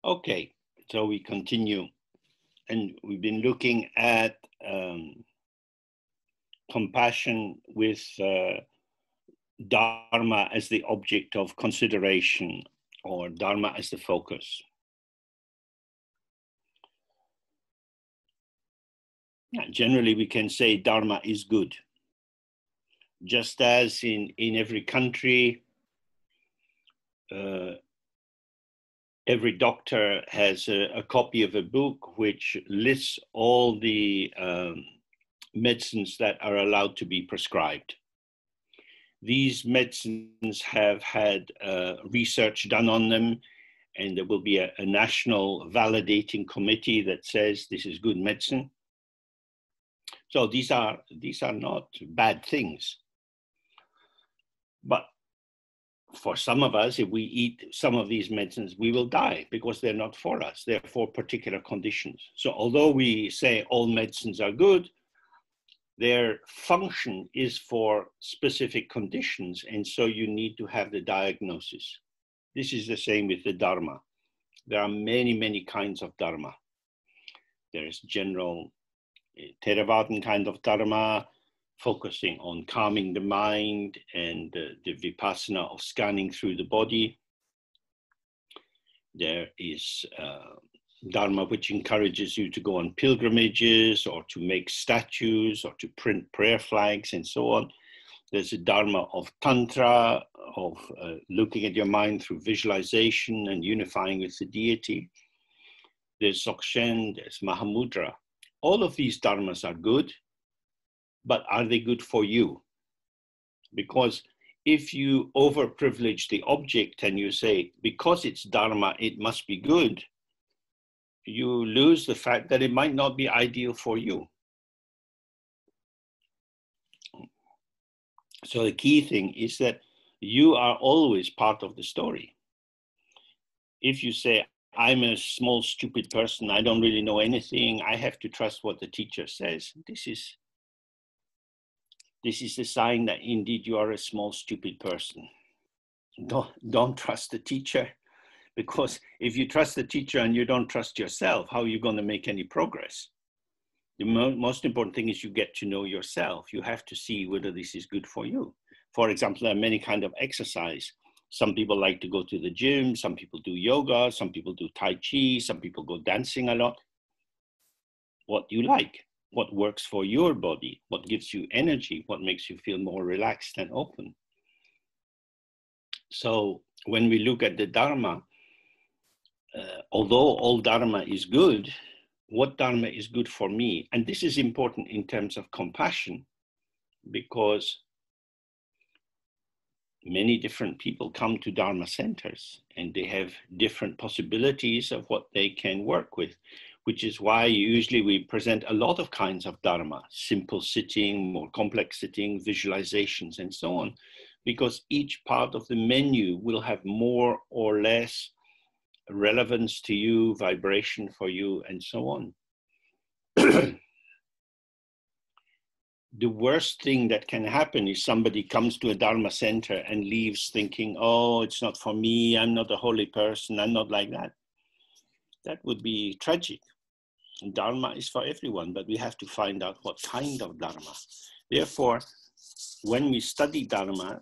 Okay, so we continue, and we've been looking at compassion with Dharma as the object of consideration, or Dharma as the focus. Generally, we can say Dharma is good. Just as in every country, every doctor has a copy of a book which lists all the medicines that are allowed to be prescribed. These medicines have had research done on them, and there will be a national validating committee that says this is good medicine. So these are not bad things. But for some of us, if we eat some of these medicines, we will die because they're not for us. They're for particular conditions. So although we say all medicines are good, their function is for specific conditions. And so you need to have the diagnosis. This is the same with the Dharma. There are many, many kinds of Dharma. There is general Theravadan kind of Dharma, focusing on calming the mind and the vipassana of scanning through the body. There is Dharma which encourages you to go on pilgrimages or to make statues or to print prayer flags and so on. There's a Dharma of Tantra, of looking at your mind through visualization and unifying with the deity. There's Dzogchen, there's Mahamudra. All of these Dharmas are good, but are they good for you? Because if you overprivilege the object and you say, because it's Dharma, it must be good, you lose the fact that it might not be ideal for you. So the key thing is that you are always part of the story. If you say, I'm a small, stupid person, I don't really know anything, I have to trust what the teacher says, this is a sign that indeed you are a small, stupid person. Don't trust the teacher, because if you trust the teacher and you don't trust yourself, how are you going to make any progress? The most important thing is you get to know yourself. You have to see whether this is good for you. For example, there are many kinds of exercise. Some people like to go to the gym, some people do yoga, some people do Tai Chi, some people go dancing a lot. What do you like? What works for your body? What gives you energy? What makes you feel more relaxed and open? So when we look at the Dharma, although all Dharma is good, what Dharma is good for me? And this is important in terms of compassion, because many different people come to Dharma centers and they have different possibilities of what they can work with, which is why usually we present a lot of kinds of Dharma, simple sitting, more complex sitting, visualizations, and so on, because each part of the menu will have more or less relevance to you, vibration for you, and so on. The worst thing that can happen is somebody comes to a Dharma center and leaves thinking, oh, it's not for me, I'm not a holy person, I'm not like that. That would be tragic. Dharma is for everyone, but we have to find out what kind of Dharma. Therefore, when we study Dharma,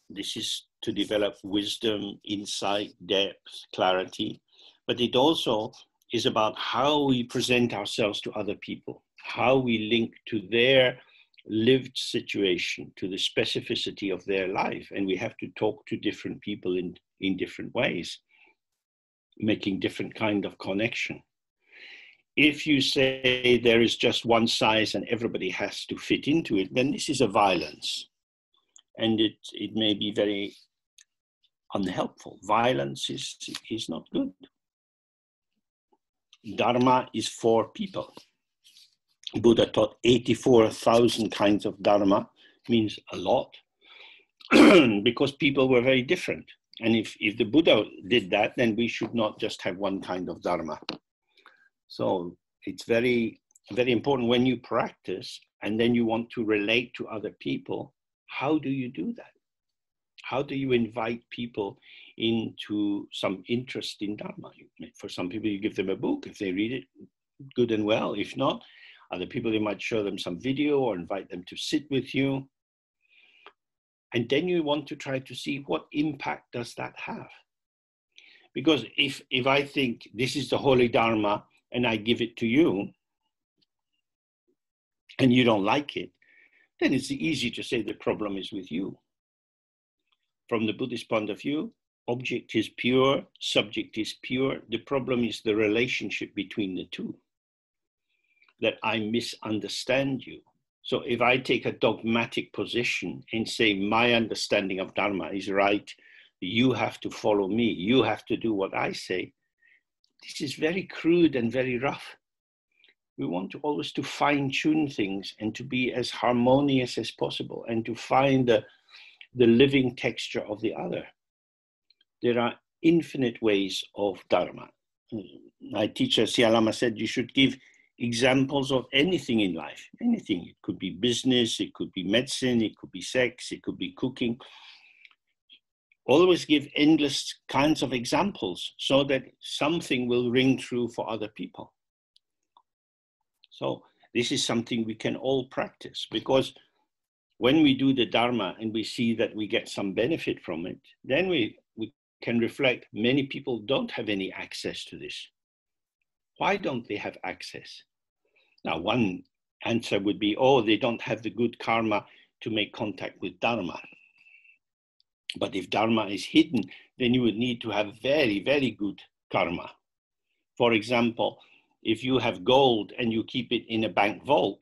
this is to develop wisdom, insight, depth, clarity, but it also is about how we present ourselves to other people, how we link to their lived situation, to the specificity of their life. And we have to talk to different people in different ways, making different kind of connection. If you say there is just one size and everybody has to fit into it, then this is a violence. And it may be very unhelpful. Violence is not good. Dharma is for people. Buddha taught 84,000 kinds of Dharma, means a lot, because people were very different. And if the Buddha did that, then we should not just have one kind of Dharma. So it's very, very important when you practice and then you want to relate to other people, how do you do that? How do you invite people into some interest in Dharma? For some people, you give them a book. If they read it, good and well. If not, other people, you might show them some video or invite them to sit with you. And then you want to try to see what impact does that have? Because if I think this is the holy Dharma and I give it to you and you don't like it, then it's easy to say the problem is with you. From the Buddhist point of view, object is pure, subject is pure. The problem is the relationship between the two, that I misunderstand you. So if I take a dogmatic position and say my understanding of Dharma is right, you have to follow me, you have to do what I say, this is very crude and very rough. We want to always to fine-tune things and to be as harmonious as possible and to find the living texture of the other. There are infinite ways of Dharma. My teacher, Siya Lama, said you should give examples of anything in life, anything. It could be business, it could be medicine, it could be sex, it could be cooking. Always give endless kinds of examples so that something will ring true for other people. So this is something we can all practice, because when we do the Dharma and we see that we get some benefit from it, then we can reflect, many people don't have any access to this. Why don't they have access? Now, one answer would be, oh, they don't have the good karma to make contact with Dharma. But if Dharma is hidden, then you would need to have very, very good karma. For example, if you have gold and you keep it in a bank vault,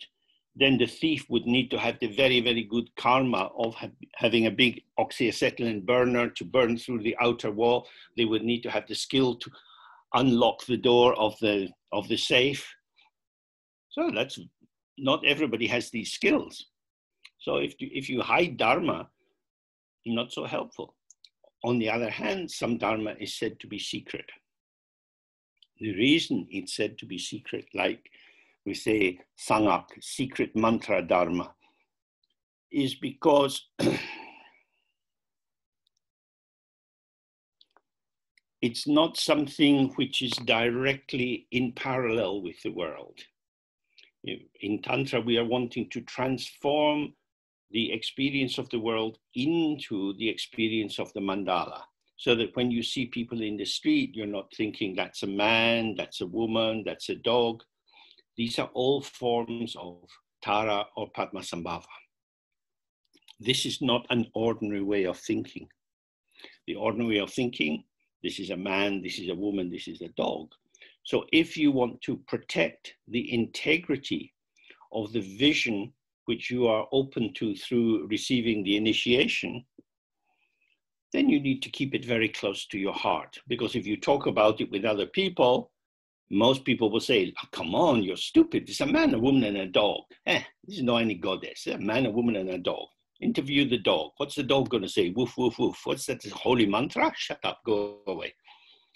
then the thief would need to have the very, very good karma of having a big oxyacetylene burner to burn through the outer wall. They would need to have the skill to unlock the door of the safe. So that's, not everybody has these skills. So if you hide Dharma, not so helpful. On the other hand, some Dharma is said to be secret. The reason it's said to be secret, like we say Sangak, secret mantra Dharma, is because it's not something which is directly in parallel with the world. In Tantra, we are wanting to transform the experience of the world into the experience of the mandala, so that when you see people in the street, you're not thinking that's a man, that's a woman, that's a dog. These are all forms of Tara or Padmasambhava. This is not an ordinary way of thinking. The ordinary way of thinking, this is a man, this is a woman, this is a dog. So if you want to protect the integrity of the vision which you are open to through receiving the initiation, then you need to keep it very close to your heart. Because if you talk about it with other people, most people will say, oh, come on, you're stupid. It's a man, a woman, and a dog. This is not any goddess. A man, a woman, and a dog. Interview the dog. What's the dog going to say? Woof, woof, woof. What's that holy mantra? Shut up, go away.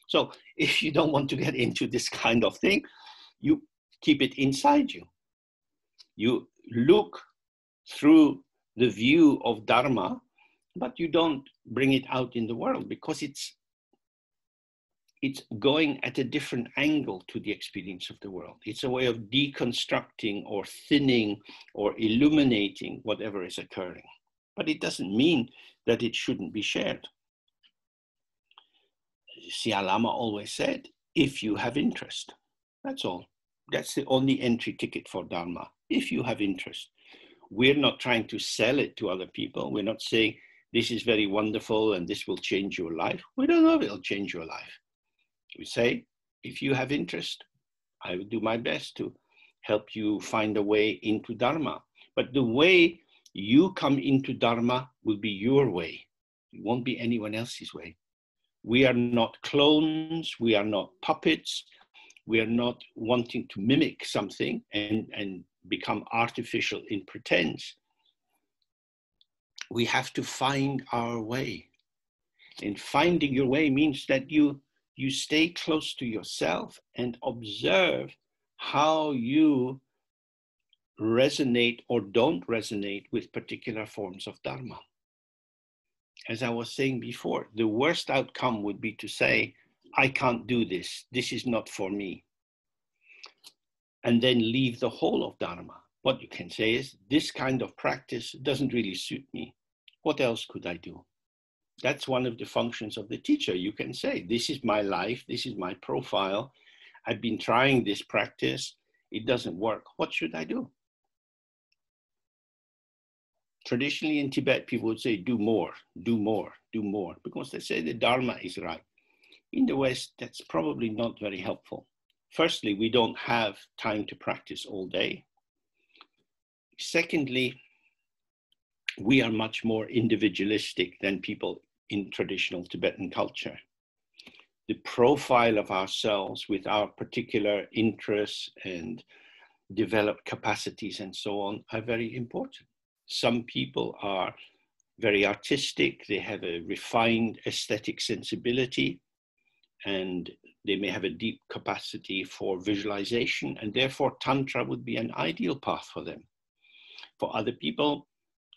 So if you don't want to get into this kind of thing, you keep it inside you. You look through the view of Dharma, but you don't bring it out in the world, because it's going at a different angle to the experience of the world. It's a way of deconstructing or thinning or illuminating whatever is occurring. But it doesn't mean that it shouldn't be shared. Siya Lama always said, if you have interest, that's all. That's the only entry ticket for Dharma, if you have interest. We're not trying to sell it to other people. We're not saying this is very wonderful and this will change your life. We don't know if it'll change your life. We say, if you have interest, I will do my best to help you find a way into Dharma. But the way you come into Dharma will be your way. It won't be anyone else's way. We are not clones. We are not puppets. We are not wanting to mimic something and become artificial in pretense. We have to find our way. And finding your way means that you stay close to yourself and observe how you resonate or don't resonate with particular forms of Dharma. as I was saying before, the worst outcome would be to say, I can't do this. This is not for me. And then leave the whole of Dharma. What you can say is, this kind of practice doesn't really suit me. What else could I do? That's one of the functions of the teacher. You can say, this is my life. This is my profile. I've been trying this practice. It doesn't work. What should I do? Traditionally in Tibet, people would say, do more, do more, do more, because they say the Dharma is right. In the West, that's probably not very helpful. Firstly, we don't have time to practice all day. Secondly, we are much more individualistic than people in traditional Tibetan culture. The profile of ourselves with our particular interests and developed capacities and so on are very important. Some people are very artistic, they have a refined aesthetic sensibility, and they may have a deep capacity for visualization, and therefore Tantra would be an ideal path for them. For other people,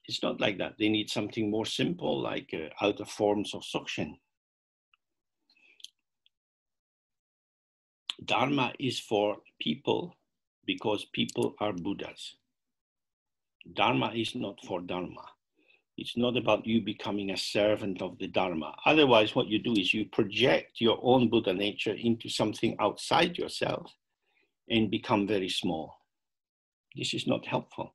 it's not like that. They need something more simple, like outer forms of Dzogchen. Dharma is for people because people are Buddhas. Dharma is not for Dharma. It's not about you becoming a servant of the Dharma. Otherwise, what you do is you project your own Buddha nature into something outside yourself and become very small. This is not helpful.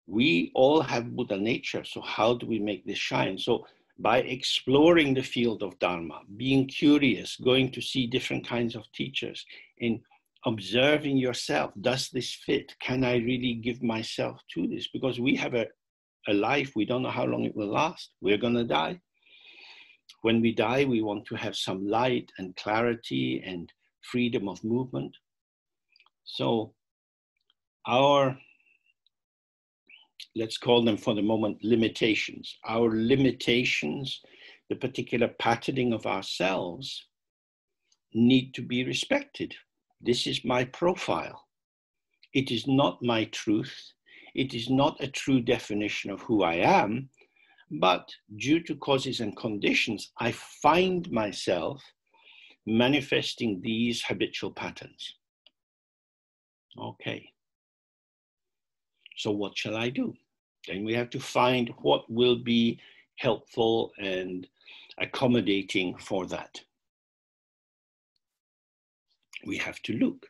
We all have Buddha nature, so how do we make this shine? So by exploring the field of Dharma, being curious, going to see different kinds of teachers, and observing yourself, does this fit? Can I really give myself to this? Because we have a life, we don't know how long it will last. We're going to die. When we die, we want to have some light and clarity and freedom of movement. So our, let's call them for the moment limitations. Our limitations, the particular patterning of ourselves, need to be respected. This is my profile. It is not my truth. It is not a true definition of who I am, but due to causes and conditions, I find myself manifesting these habitual patterns. Okay. So what shall I do? Then we have to find what will be helpful and accommodating for that. We have to look.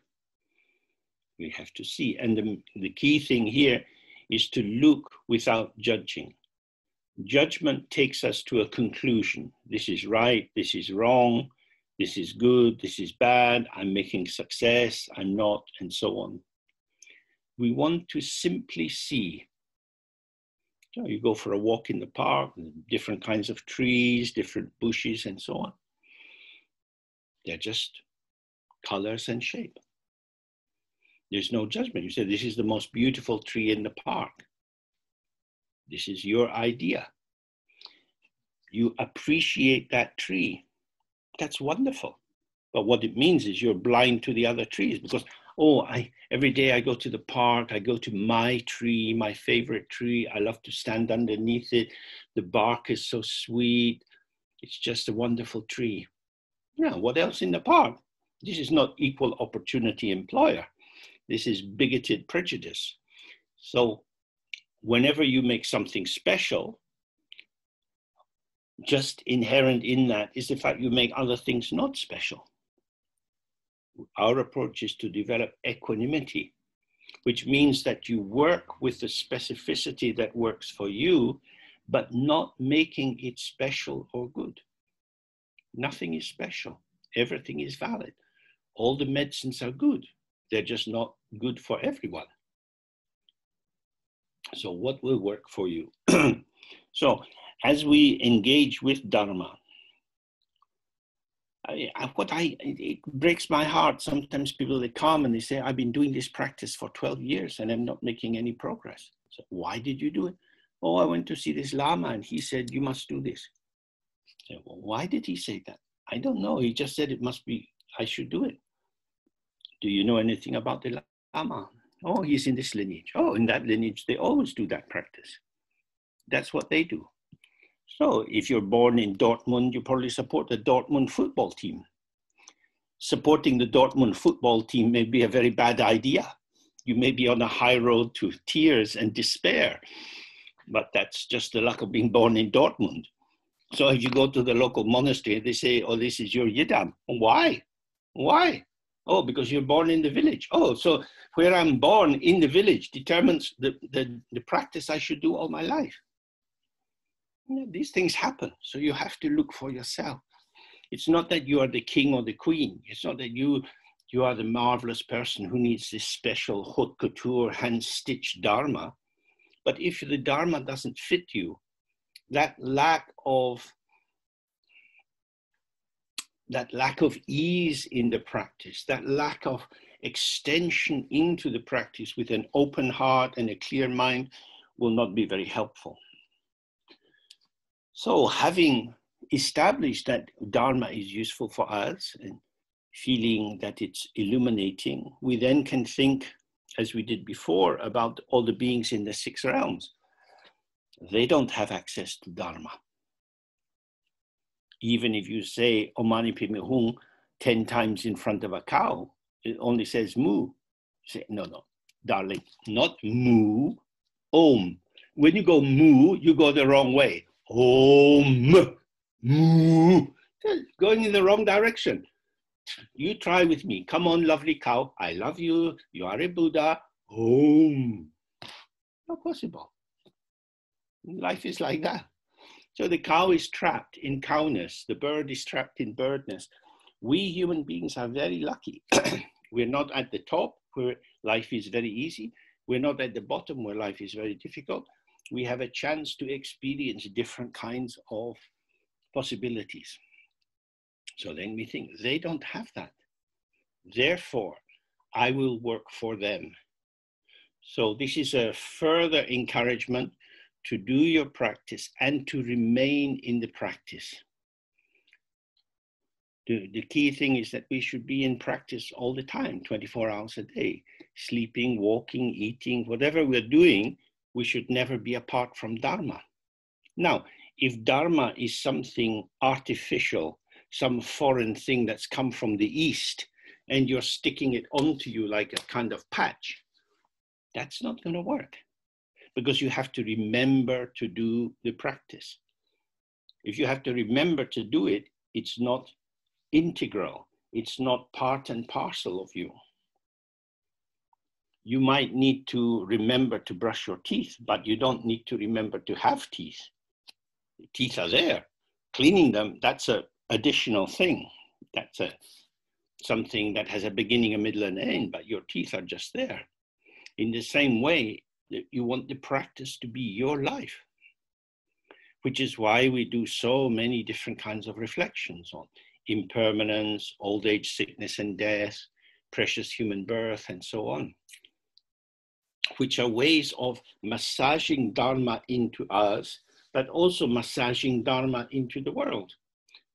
We have to see. And the key thing here is to look without judging. Judgment takes us to a conclusion. This is right, this is wrong, this is good, this is bad, I'm making success, I'm not, and so on. We want to simply see. So you go for a walk in the park, different kinds of trees, different bushes, and so on. They're just colors and shape. There's no judgment. You say, this is the most beautiful tree in the park. This is your idea. You appreciate that tree. That's wonderful. But what it means is you're blind to the other trees because, every day I go to the park, I go to my tree, my favorite tree. I love to stand underneath it. The bark is so sweet. It's just a wonderful tree. Yeah, what else in the park? This is not equal opportunity employer. This is bigoted prejudice. So whenever you make something special, just inherent in that is the fact you make other things not special. Our approach is to develop equanimity, which means that you work with the specificity that works for you, but not making it special or good. Nothing is special. Everything is valid. All the medicines are good. They're just not good for everyone. So what will work for you? So as we engage with Dharma, it breaks my heart. Sometimes people, they come and they say, I've been doing this practice for 12 years and I'm not making any progress. So why did you do it? Oh, I went to see this Lama and he said, you must do this. So, well, why did he say that? I don't know. He just said I should do it. Do you know anything about the Lama? Oh, he's in this lineage. Oh, in that lineage, they always do that practice. That's what they do. So if you're born in Dortmund, you probably support the Dortmund football team. Supporting the Dortmund football team may be a very bad idea. You may be on a high road to tears and despair, but that's just the luck of being born in Dortmund. So if you go to the local monastery, they say, oh, this is your yidam. Why? Why? Oh, because you're born in the village. Oh, so where I'm born in the village determines the practice I should do all my life. You know, these things happen. So you have to look for yourself. It's not that you are the king or the queen. It's not that you are the marvelous person who needs this special haute couture, hand-stitched dharma. But if the dharma doesn't fit you, that lack of ease in the practice, that lack of extension into the practice with an open heart and a clear mind will not be very helpful. So having established that Dharma is useful for us and feeling that it's illuminating, we then can think, as we did before, about all the beings in the 6 realms. They don't have access to Dharma. Even if you say Om Mani Padme Hum 10 times in front of a cow, it only says moo. Say, no, darling, not moo, om. When you go moo, you go the wrong way. Om, moo, going in the wrong direction. You try with me. Come on, lovely cow. I love you. You are a Buddha. Om. Not possible. Life is like that. So the cow is trapped in cowness. The bird is trapped in birdness. We human beings are very lucky. We're not at the top where life is very easy. We're not at the bottom where life is very difficult. We have a chance to experience different kinds of possibilities. So then we think, they don't have that. Therefore, I will work for them. So this is a further encouragement to do your practice and to remain in the practice. The key thing is that we should be in practice all the time, 24 hours a day, sleeping, walking, eating, whatever we're doing, we should never be apart from Dharma. Now, if Dharma is something artificial, some foreign thing that's come from the East, and you're sticking it onto you like a kind of patch, that's not going to work, because you have to remember to do the practice. If you have to remember to do it, it's not integral. It's not part and parcel of you. You might need to remember to brush your teeth, but you don't need to remember to have teeth. The teeth are there. Cleaning them, that's an additional thing. That's something that has a beginning, a middle, and an end, but your teeth are just there. In the same way, you want the practice to be your life, which is why we do so many different kinds of reflections on impermanence, old age, sickness and death, precious human birth, and so on, which are ways of massaging Dharma into us, but also massaging Dharma into the world.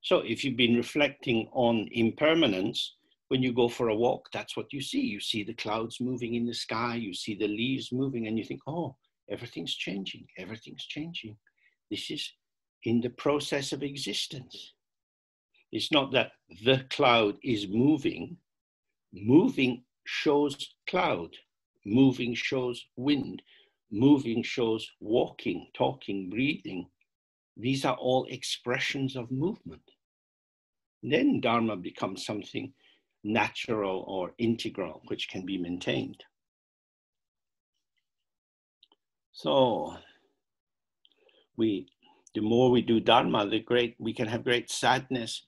So if you've been reflecting on impermanence, when you go for a walk, that's what you see. You see the clouds moving in the sky, you see the leaves moving, and you think, oh, everything's changing, everything's changing. This is in the process of existence. It's not that the cloud is moving. Moving shows cloud. Moving shows wind. Moving shows walking, talking, breathing. These are all expressions of movement. Then Dharma becomes something natural or integral, which can be maintained. So the more we do Dharma, we can have great sadness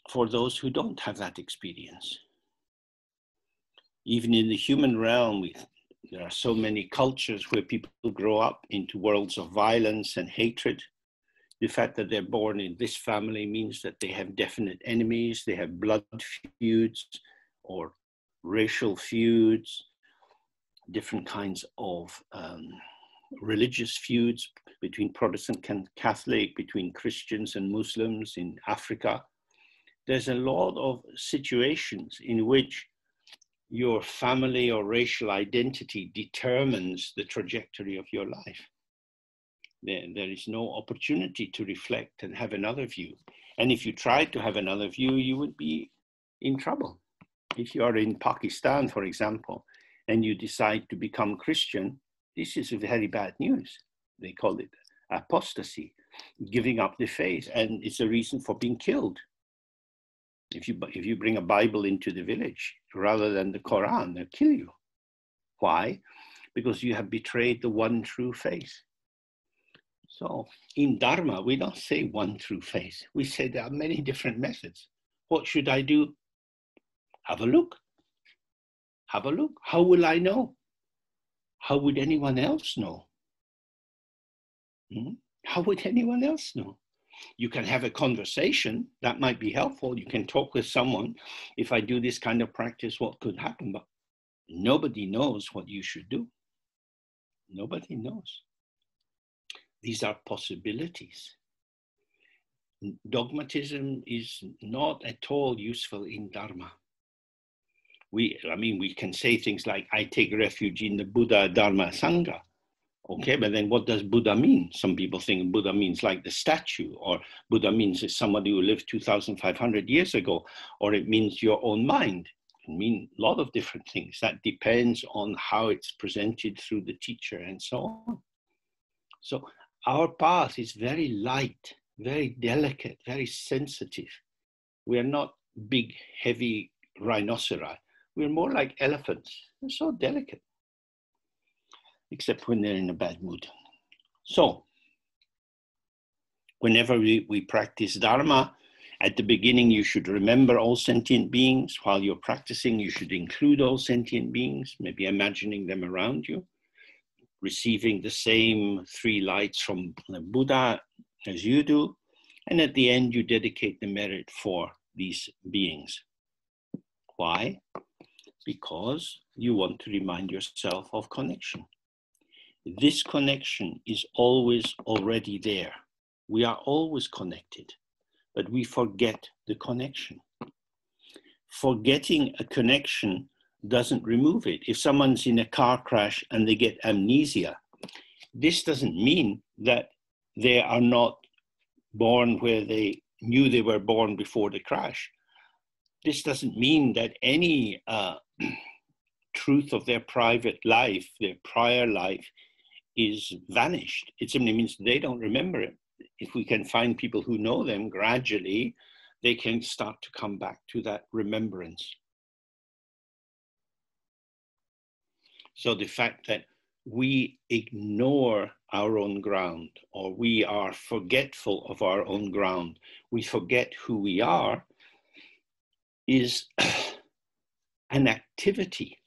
for those who don't have that experience. Even in the human realm, there are so many cultures where people grow up into worlds of violence and hatred. The fact that they're born in this family means that they have definite enemies, they have blood feuds or racial feuds, different kinds of religious feuds between Protestant and Catholic, between Christians and Muslims in Africa. There's a lot of situations in which your family or racial identity determines the trajectory of your life. There is no opportunity to reflect and have another view. And if you tried to have another view, you would be in trouble. If you are in Pakistan, for example, and you decide to become Christian, this is very bad news. They call it apostasy, giving up the faith, and it's a reason for being killed. If you bring a Bible into the village rather than the Quran, they'll kill you. Why? Because you have betrayed the one true faith. So in Dharma, we don't say one true faith. We say there are many different methods. What should I do? Have a look. Have a look. How will I know? How would anyone else know? How would anyone else know? You can have a conversation. That might be helpful. You can talk with someone. If I do this kind of practice, what could happen? But nobody knows what you should do. Nobody knows. These are possibilities. Dogmatism is not at all useful in Dharma. We can say things like, I take refuge in the Buddha, Dharma, Sangha. Okay, but then what does Buddha mean? Some people think Buddha means like the statue, or Buddha means it's somebody who lived 2,500 years ago, or it means your own mind. It can mean a lot of different things. That depends on how it's presented through the teacher and so on. So our path is very light, very delicate, very sensitive. We are not big, heavy rhinoceri. We're more like elephants. They're so delicate, except when they're in a bad mood. So whenever we practice Dharma, at the beginning, you should remember all sentient beings. While you're practicing, you should include all sentient beings, maybe imagining them around you, receiving the same three lights from the Buddha as you do. And at the end, you dedicate the merit for these beings. Why? Because you want to remind yourself of connection. This connection is always already there. We are always connected, but we forget the connection. Forgetting a connection doesn't remove it. If someone's in a car crash and they get amnesia, this doesn't mean that they are not born where they knew they were born before the crash. This doesn't mean that any truth of their private life, their prior life, is vanished. It simply means they don't remember it. If we can find people who know them gradually, they can start to come back to that remembrance. So the fact that we ignore our own ground, or we are forgetful of our own ground, we forget who we are, is an activity.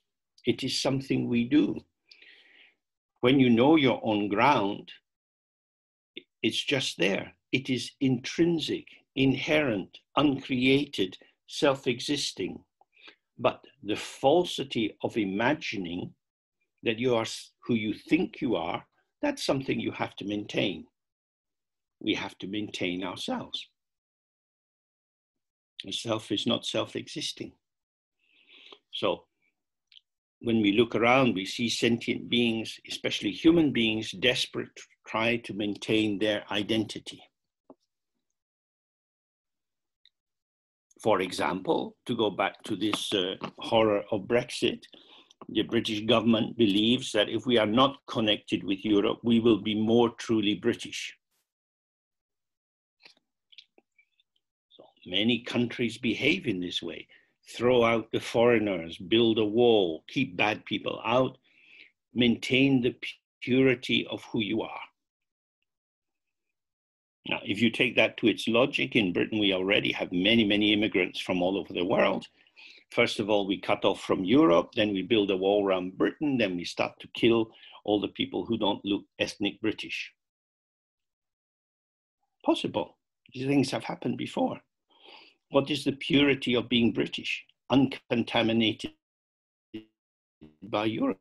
It is something we do. When you know your own ground, it's just there. It is intrinsic, inherent, uncreated, self-existing. But the falsity of imagining that you are who you think you are, that's something you have to maintain. We have to maintain ourselves. The self is not self-existing. So when we look around, we see sentient beings, especially human beings, desperate to try to maintain their identity. For example, to go back to this horror of Brexit, the British government believes that if we are not connected with Europe, we will be more truly British. So many countries behave in this way. Throw out the foreigners, build a wall, keep bad people out, maintain the purity of who you are. Now, if you take that to its logic, in Britain, we already have many, many immigrants from all over the world. First of all, we cut off from Europe, then we build a wall around Britain, then we start to kill all the people who don't look ethnic British. Possible. These things have happened before. What is the purity of being British? Uncontaminated by Europe.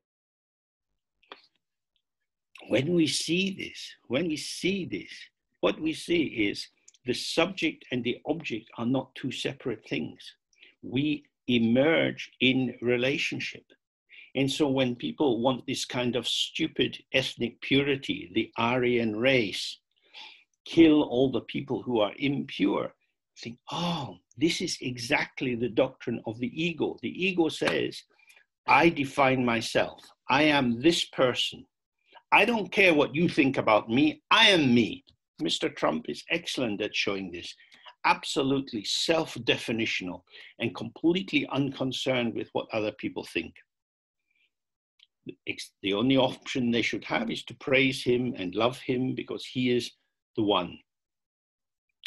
When we see this, what we see is the subject and the object are not two separate things. We emerge in relationship. And so when people want this kind of stupid ethnic purity, the Aryan race, kill all the people who are impure, think, oh, this is exactly the doctrine of the ego. The ego says, I define myself. I am this person. I don't care what you think about me. I am me. Mr. Trump is excellent at showing this. Absolutely self-definitional and completely unconcerned with what other people think. The only option they should have is to praise him and love him because he is the one.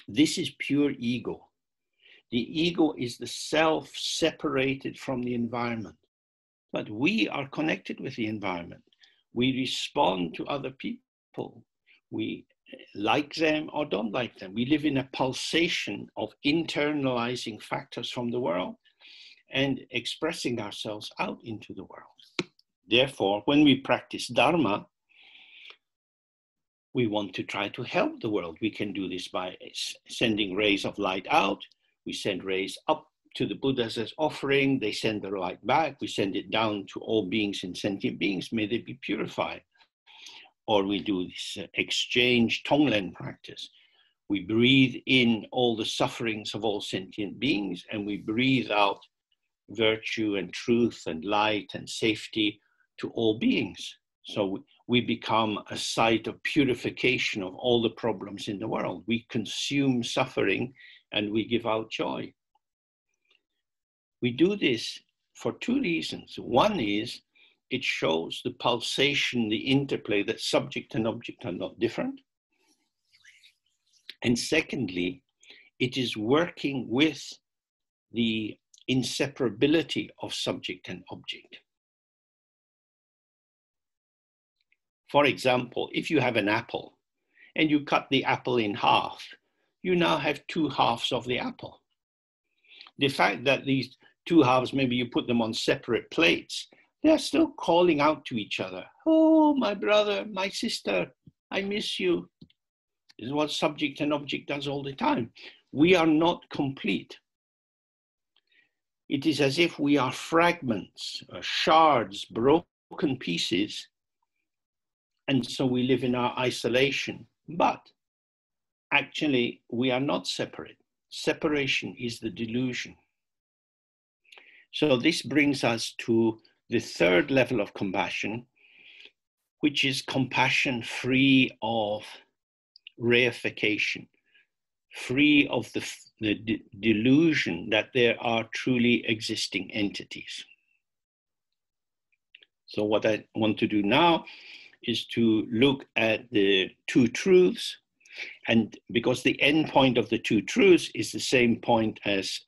This is pure ego. The ego is the self separated from the environment. But we are connected with the environment. We respond to other people. We like them or don't like them. We live in a pulsation of internalizing factors from the world and expressing ourselves out into the world. Therefore, when we practice Dharma, we want to try to help the world. We can do this by sending rays of light out. We send rays up to the Buddhas as offering. They send the light back. We send it down to all beings and sentient beings. May they be purified. Or we do this exchange Tonglen practice. We breathe in all the sufferings of all sentient beings, and we breathe out virtue and truth and light and safety to all beings. So we become a site of purification of all the problems in the world. We consume suffering and we give out joy. We do this for two reasons. One is it shows the pulsation, the interplay, that subject and object are not different. And secondly, it is working with the inseparability of subject and object. For example, if you have an apple and you cut the apple in half, you now have two halves of the apple. The fact that these two halves, maybe you put them on separate plates, they're still calling out to each other. Oh, my brother, my sister, I miss you. This is what subject and object does all the time. We are not complete. It is as if we are fragments, shards, broken pieces, and so we live in our isolation. But actually, we are not separate. Separation is the delusion. So this brings us to the third level of compassion, which is compassion free of reification, free of the delusion that there are truly existing entities. So what I want to do now is to look at the two truths, and because the end point of the two truths is the same point as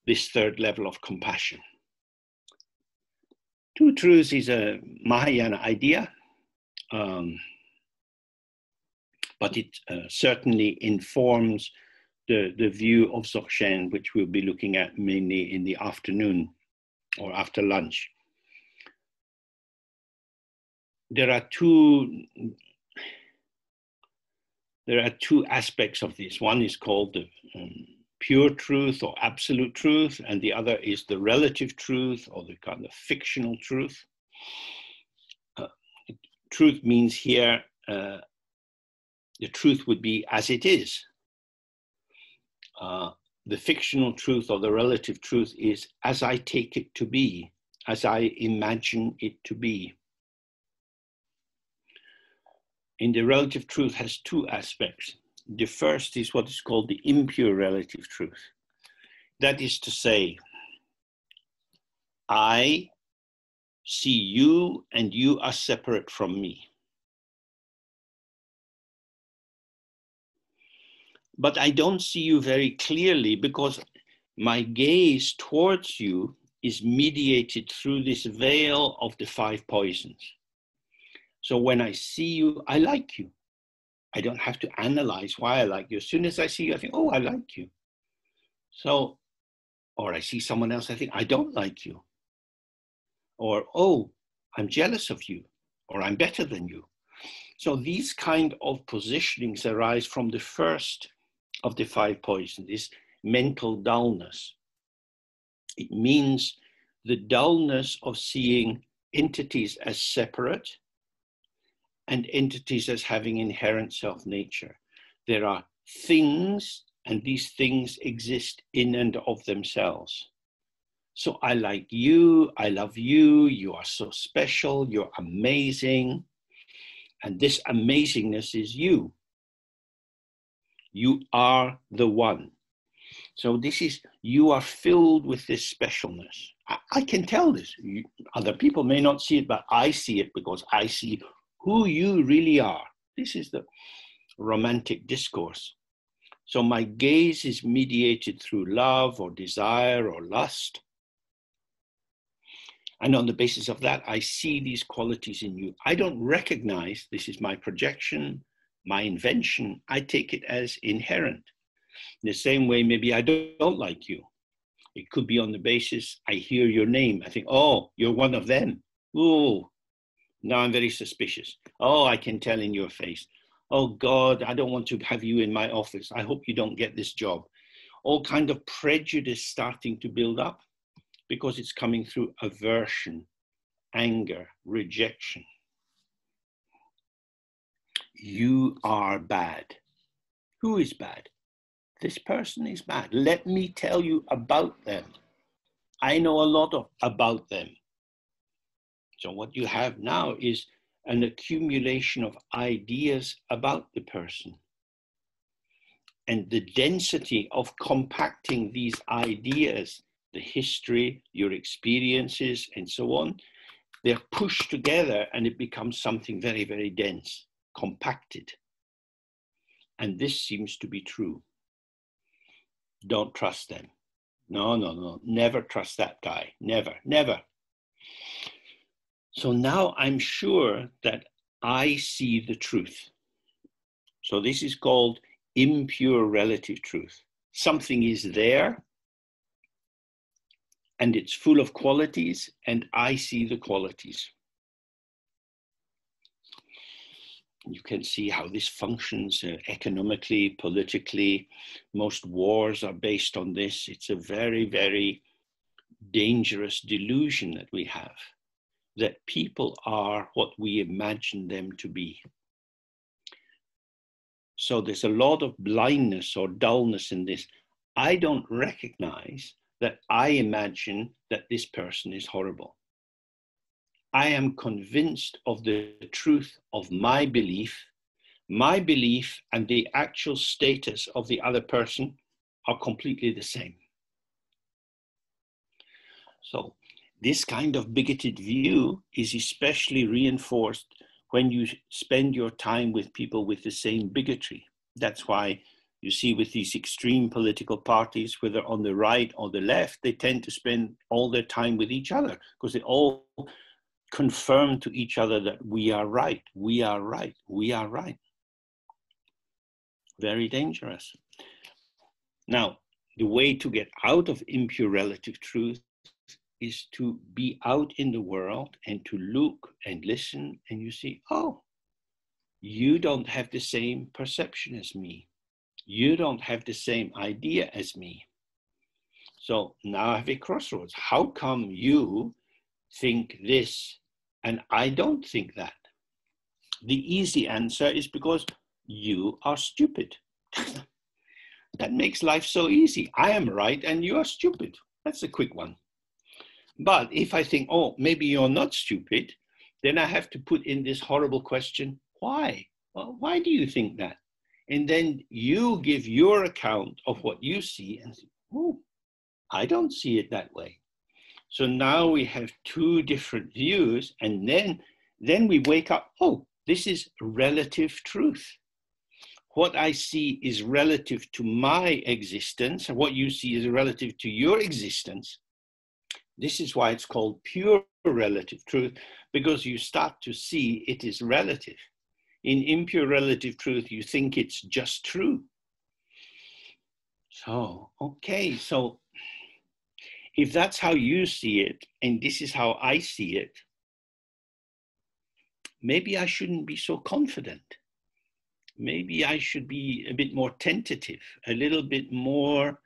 this third level of compassion. Two truths is a Mahayana idea, but it certainly informs the view of Dzogchen, which we'll be looking at mainly in the afternoon or after lunch. There are two aspects of this. One is called the pure truth or absolute truth, and the other is the relative truth or the kind of fictional truth. Truth means here, the truth would be as it is. The fictional truth or the relative truth is as I take it to be, as I imagine it to be. And the relative truth has two aspects. The first is what is called the impure relative truth. That is to say, I see you and you are separate from me. But I don't see you very clearly because my gaze towards you is mediated through this veil of the five poisons. So when I see you, I like you. I don't have to analyze why I like you. As soon as I see you, I think, oh, I like you. So, or I see someone else, I think, I don't like you. Or, oh, I'm jealous of you. Or I'm better than you. So these kind of positionings arise from the first of the five poisons, this mental dullness. It means the dullness of seeing entities as separate and entities as having inherent self-nature. There are things, and these things exist in and of themselves. So I like you, I love you, you are so special, you're amazing, and this amazingness is you. You are the one. So this is, you are filled with this specialness. I can tell this. Other people may not see it, but I see it because I see who you really are. This is the romantic discourse. So my gaze is mediated through love or desire or lust. And on the basis of that, I see these qualities in you. I don't recognize this is my projection, my invention. I take it as inherent. In the same way, maybe I don't like you. It could be on the basis, I hear your name. I think, oh, you're one of them. Oh, now I'm very suspicious. Oh, I can tell in your face. Oh God, I don't want to have you in my office. I hope you don't get this job. All kind of prejudice starting to build up because it's coming through aversion, anger, rejection. You are bad. Who is bad? This person is bad. Let me tell you about them. I know a lot about them. So what you have now is an accumulation of ideas about the person. And the density of compacting these ideas, the history, your experiences, and so on, they're pushed together and it becomes something very, very dense, compacted. And this seems to be true. Don't trust them. No, no, no, never trust that guy. Never, never. So now I'm sure that I see the truth. So this is called impure relative truth. Something is there and it's full of qualities and I see the qualities. You can see how this functions economically, politically. Most wars are based on this. It's a very, very dangerous delusion that we have, that people are what we imagine them to be. So there's a lot of blindness or dullness in this. I don't recognize that I imagine that this person is horrible. I am convinced of the truth of my belief and the actual status of the other person are completely the same. So this kind of bigoted view is especially reinforced when you spend your time with people with the same bigotry. That's why you see with these extreme political parties, whether on the right or the left, they tend to spend all their time with each other because they all confirm to each other that we are right, we are right, we are right. Very dangerous. Now, the way to get out of impure relative truth is to be out in the world and to look and listen, and you see, oh, you don't have the same perception as me. You don't have the same idea as me. So now I have a crossroads. How come you think this and I don't think that? The easy answer is because you are stupid. That makes life so easy. I am right and you are stupid. That's a quick one. But if I think, oh, maybe you're not stupid, then I have to put in this horrible question, why? Well, why do you think that? And then you give your account of what you see and say, oh, I don't see it that way. So now we have two different views, and then we wake up, oh, this is relative truth. What I see is relative to my existence, and what you see is relative to your existence. This is why it's called pure relative truth, because you start to see it is relative. In impure relative truth, you think it's just true. So, okay, so if that's how you see it, and this is how I see it, maybe I shouldn't be so confident. Maybe I should be a bit more tentative, a little bit more,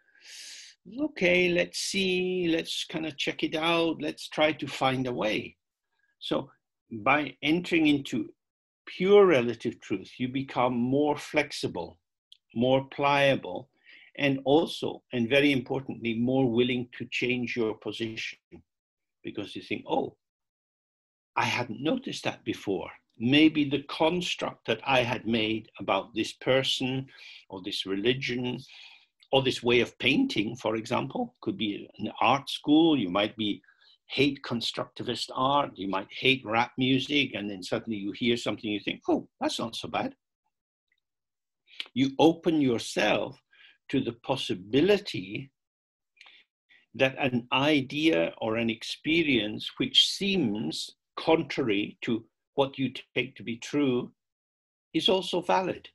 okay, let's see, let's kind of check it out, let's try to find a way. So by entering into pure relative truth, you become more flexible, more pliable, and also, and very importantly, more willing to change your position, because you think, oh, I hadn't noticed that before. Maybe the construct that I had made about this person or this religion or this way of painting, for example, could be an art school. You might hate constructivist art. You might hate rap music. And then suddenly you hear something, you think, oh, that's not so bad. You open yourself to the possibility that an idea or an experience which seems contrary to what you take to be true is also valid.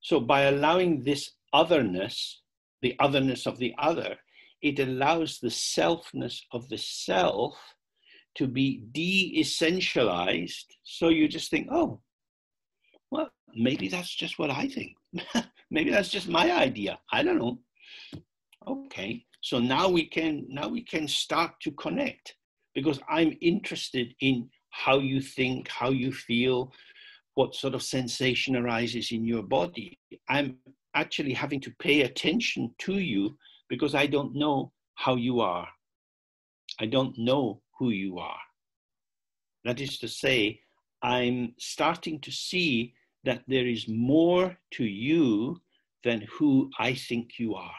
So by allowing this otherness, the otherness of the other, it allows the selfness of the self to be de-essentialized. So you just think, oh, well, maybe that's just what I think. Maybe that's just my idea. I don't know. Okay, so now we can start to connect, because I'm interested in how you think, how you feel, what sort of sensation arises in your body. I'm actually having to pay attention to you because I don't know how you are. I don't know who you are. That is to say, I'm starting to see that there is more to you than who I think you are.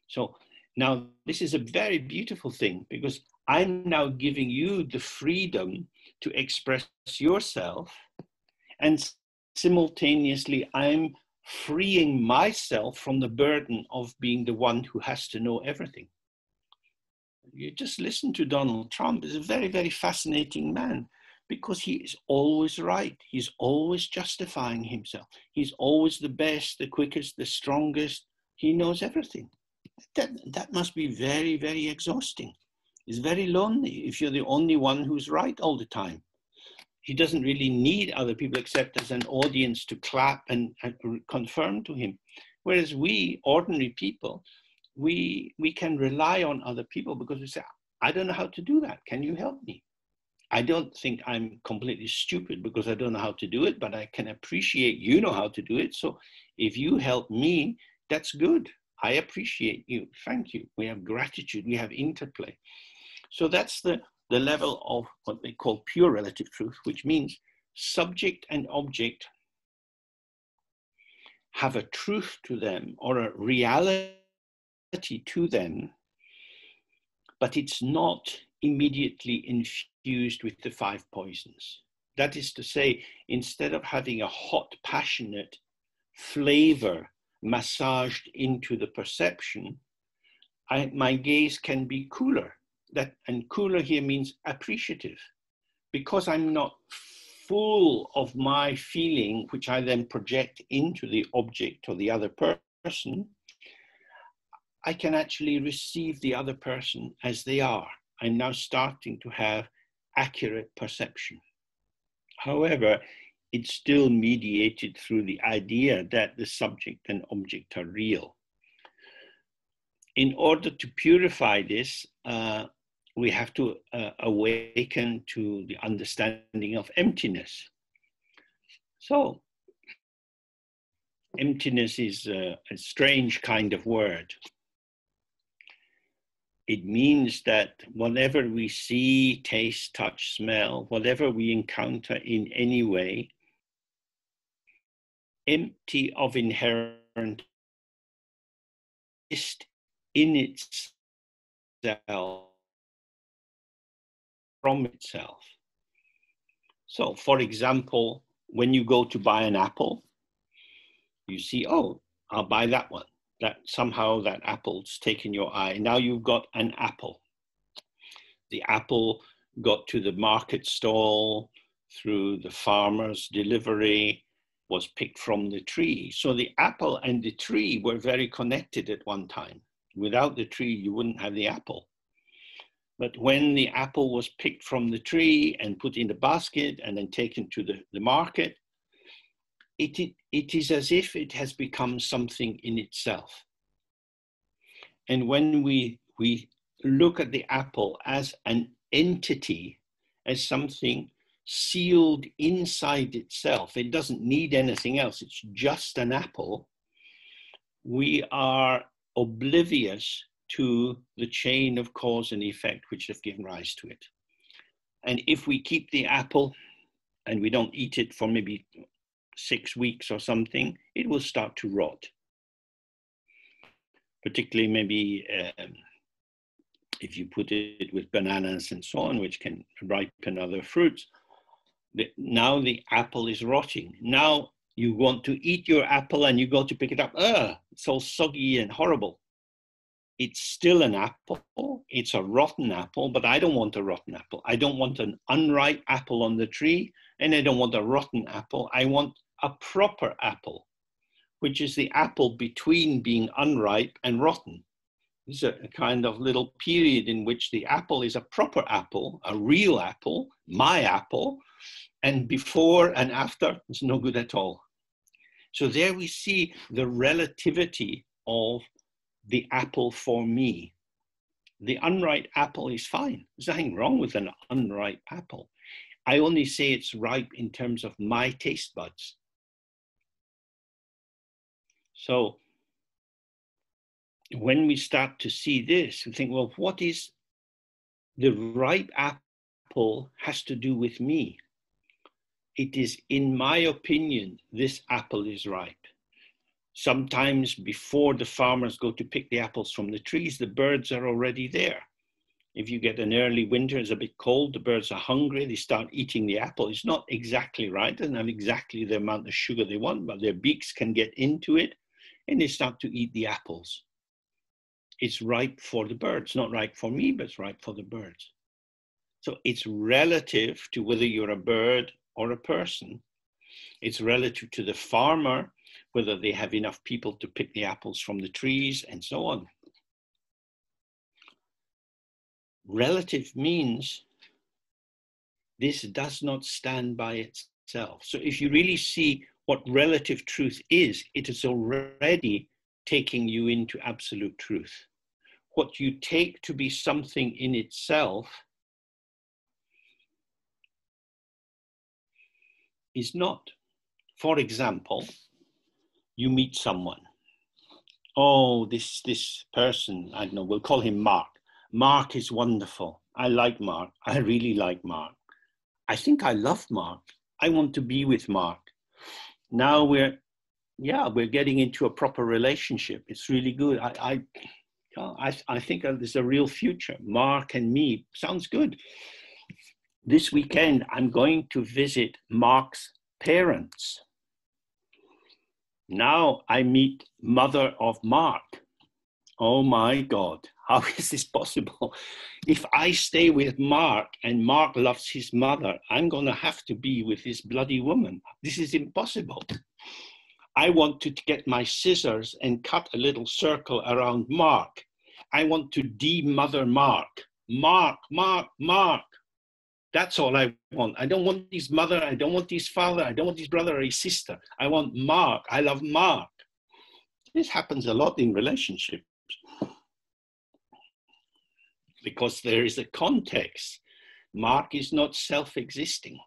So now this is a very beautiful thing, because I'm now giving you the freedom to express yourself, and simultaneously I'm freeing myself from the burden of being the one who has to know everything. You just listen to Donald Trump. He's a very, very fascinating man, because he is always right. He's always justifying himself. He's always the best, the quickest, the strongest. He knows everything. That must be very, very exhausting. It's very lonely if you're the only one who's right all the time. He doesn't really need other people except as an audience to clap and confirm to him. Whereas we, ordinary people, we can rely on other people, because we say, I don't know how to do that. Can you help me? I don't think I'm completely stupid because I don't know how to do it, but I can appreciate you know how to do it. So if you help me, that's good. I appreciate you. Thank you. We have gratitude. We have interplay. So that's the level of what they call pure relative truth, which means subject and object have a truth to them or a reality to them, but it's not immediately infused with the five poisons. That is to say, instead of having a hot, passionate flavor massaged into the perception, my gaze can be cooler. And cooler here means appreciative, because I'm not full of my feeling, which I then project into the object or the other person. I can actually receive the other person as they are. I'm now starting to have accurate perception. However, it's still mediated through the idea that the subject and object are real. In order to purify this, we have to awaken to the understanding of emptiness. So, emptiness is a strange kind of word. It means that whatever we see, taste, touch, smell, whatever we encounter in any way, empty of inherent, is in itself, from itself. So, for example, when you go to buy an apple, you see, oh, I'll buy that one. That somehow that apple's taken your eye. Now you've got an apple. The apple got to the market stall through the farmer's delivery, was picked from the tree. So the apple and the tree were very connected at one time. Without the tree, you wouldn't have the apple. But when the apple was picked from the tree and put in the basket and then taken to the market, it is as if it has become something in itself. And when we look at the apple as an entity as something sealed inside itself. It doesn't need anything else. It's just an apple. We are oblivious to the chain of cause and effect which have given rise to it. And if we keep the apple and we don't eat it for maybe 6 weeks or something, it will start to rot. Particularly maybe if you put it with bananas and so on, which can ripen other fruits. Now the apple is rotting. Now you want to eat your apple and you go to pick it up. It's all soggy and horrible. It's still an apple. It's a rotten apple, but I don't want a rotten apple. I don't want an unripe apple on the tree, and I don't want a rotten apple. I want a proper apple, which is the apple between being unripe and rotten. This is a kind of little period in which the apple is a proper apple, a real apple, my apple, and before and after, it's no good at all. So there we see the relativity of the apple for me. The unripe apple is fine. There's nothing wrong with an unripe apple. I only say it's ripe in terms of my taste buds. So when we start to see this, we think, well, what is the ripe apple has to do with me? It is, in my opinion, this apple is ripe. Sometimes before the farmers go to pick the apples from the trees, the birds are already there. If you get an early winter, it's a bit cold, the birds are hungry, they start eating the apple. It's not exactly right, doesn't have exactly the amount of sugar they want, but their beaks can get into it, and they start to eat the apples. It's ripe for the birds, not ripe for me, but it's ripe for the birds. So it's relative to whether you're a bird or a person. It's relative to the farmer, whether they have enough people to pick the apples from the trees and so on. Relative means this does not stand by itself. So if you really see what relative truth is, it is already taking you into absolute truth. What you take to be something in itself is not. For example, you meet someone. Oh, this person, I don't know, we'll call him Mark. Mark is wonderful. I like Mark. I really like Mark. I think I love Mark. I want to be with Mark. Now we're getting into a proper relationship. It's really good. I think there's a real future. Mark and me, sounds good. This weekend, I'm going to visit Mark's parents. Now I meet mother of Mark. Oh my God, how is this possible? If I stay with Mark and Mark loves his mother, I'm going to have to be with this bloody woman. This is impossible. I want to get my scissors and cut a little circle around Mark. I want to de-mother Mark. Mark, Mark, Mark. That's all I want. I don't want his mother. I don't want his father. I don't want his brother or his sister. I want Mark. I love Mark. This happens a lot in relationships because there is a context. Mark is not self-existing.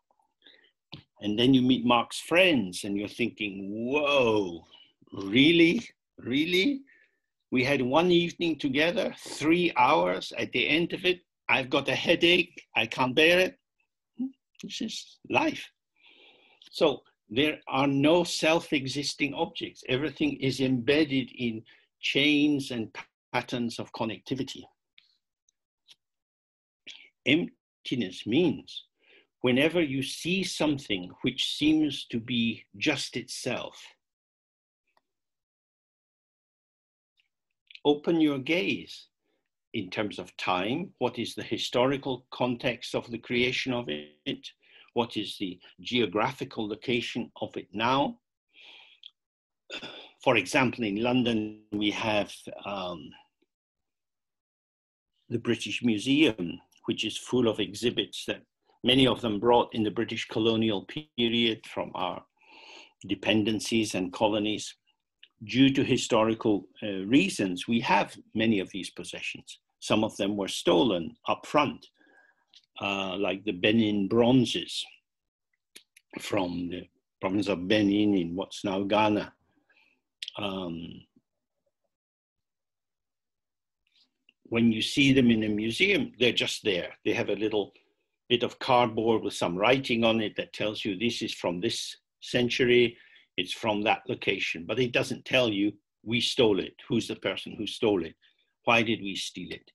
And then you meet Mark's friends and you're thinking, whoa, really? Really? We had one evening together, 3 hours. At the end of it, I've got a headache. I can't bear it. This is life. So there are no self-existing objects. Everything is embedded in chains and patterns of connectivity. Emptiness means whenever you see something which seems to be just itself, open your gaze in terms of time. What is the historical context of the creation of it? What is the geographical location of it now? For example, in London, we have the British Museum, which is full of exhibits that many of them brought in the British colonial period from our dependencies and colonies. Due to historical reasons, we have many of these possessions. Some of them were stolen up front. like the Benin bronzes from the province of Benin in what's now Ghana. When you see them in a museum, they're just there. They have a little bit of cardboard with some writing on it that tells you this is from this century, it's from that location, but it doesn't tell you we stole it, who's the person who stole it, why did we steal it.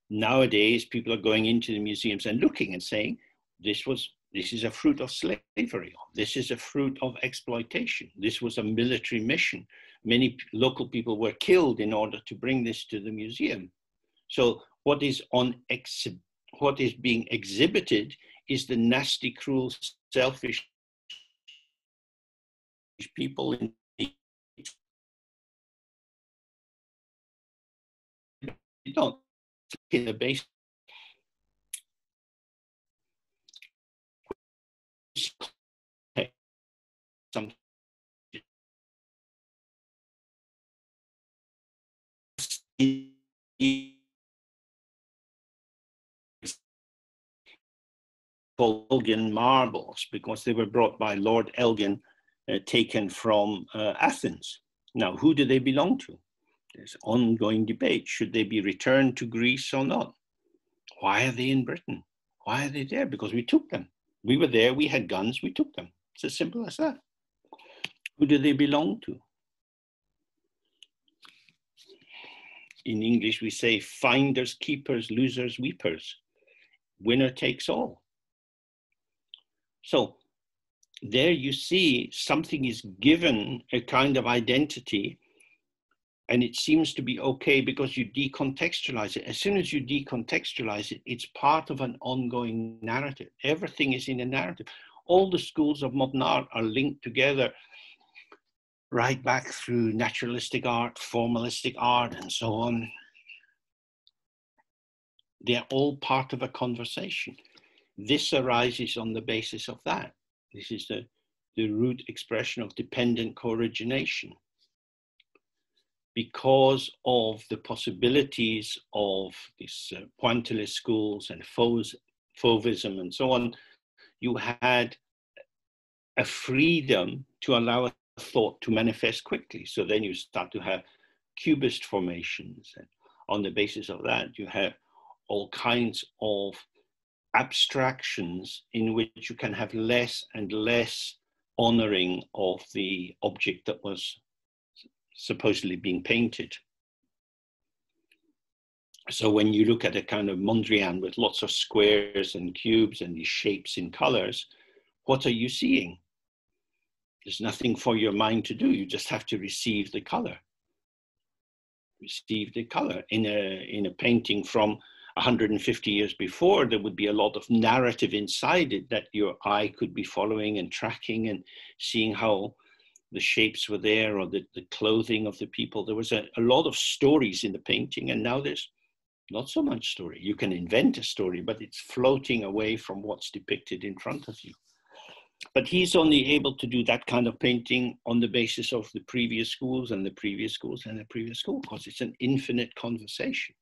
Nowadays, people are going into the museums and looking and saying, this is a fruit of slavery, this is a fruit of exploitation, this was a military mission. Many local people were killed in order to bring this to the museum. So what is being exhibited is the nasty, cruel, selfish people in the base. Some Elgin marbles, because they were brought by Lord Elgin, taken from Athens. Now, who do they belong to? There's ongoing debate. Should they be returned to Greece or not? Why are they in Britain? Why are they there? Because we took them. We were there, we had guns, we took them. It's as simple as that. Who do they belong to? In English, we say finders, keepers, losers, weepers. Winner takes all. So there you see something is given a kind of identity, and it seems to be okay because you decontextualize it. As soon as you decontextualize it, it's part of an ongoing narrative. Everything is in a narrative. All the schools of modern art are linked together right back through naturalistic art, formalistic art, and so on. They're all part of a conversation. This arises on the basis of that. This is the root expression of dependent co-origination. Because of the possibilities of these pointillist schools and Fauvism and so on, you had a freedom to allow a thought to manifest quickly. So then you start to have cubist formations, and on the basis of that, you have all kinds of abstractions in which you can have less and less honoring of the object that was supposedly being painted. So when you look at a kind of Mondrian with lots of squares and cubes and these shapes in colors, what are you seeing? There's nothing for your mind to do. You just have to receive the color. Receive the color. In a painting from 150 years before, there would be a lot of narrative inside it that your eye could be following and tracking and seeing how the shapes were there, or the clothing of the people. There was a lot of stories in the painting, and now there's not so much story. You can invent a story, but it's floating away from what's depicted in front of you. But he's only able to do that kind of painting on the basis of the previous schools and the previous schools and the previous school, because it's an infinite conversation.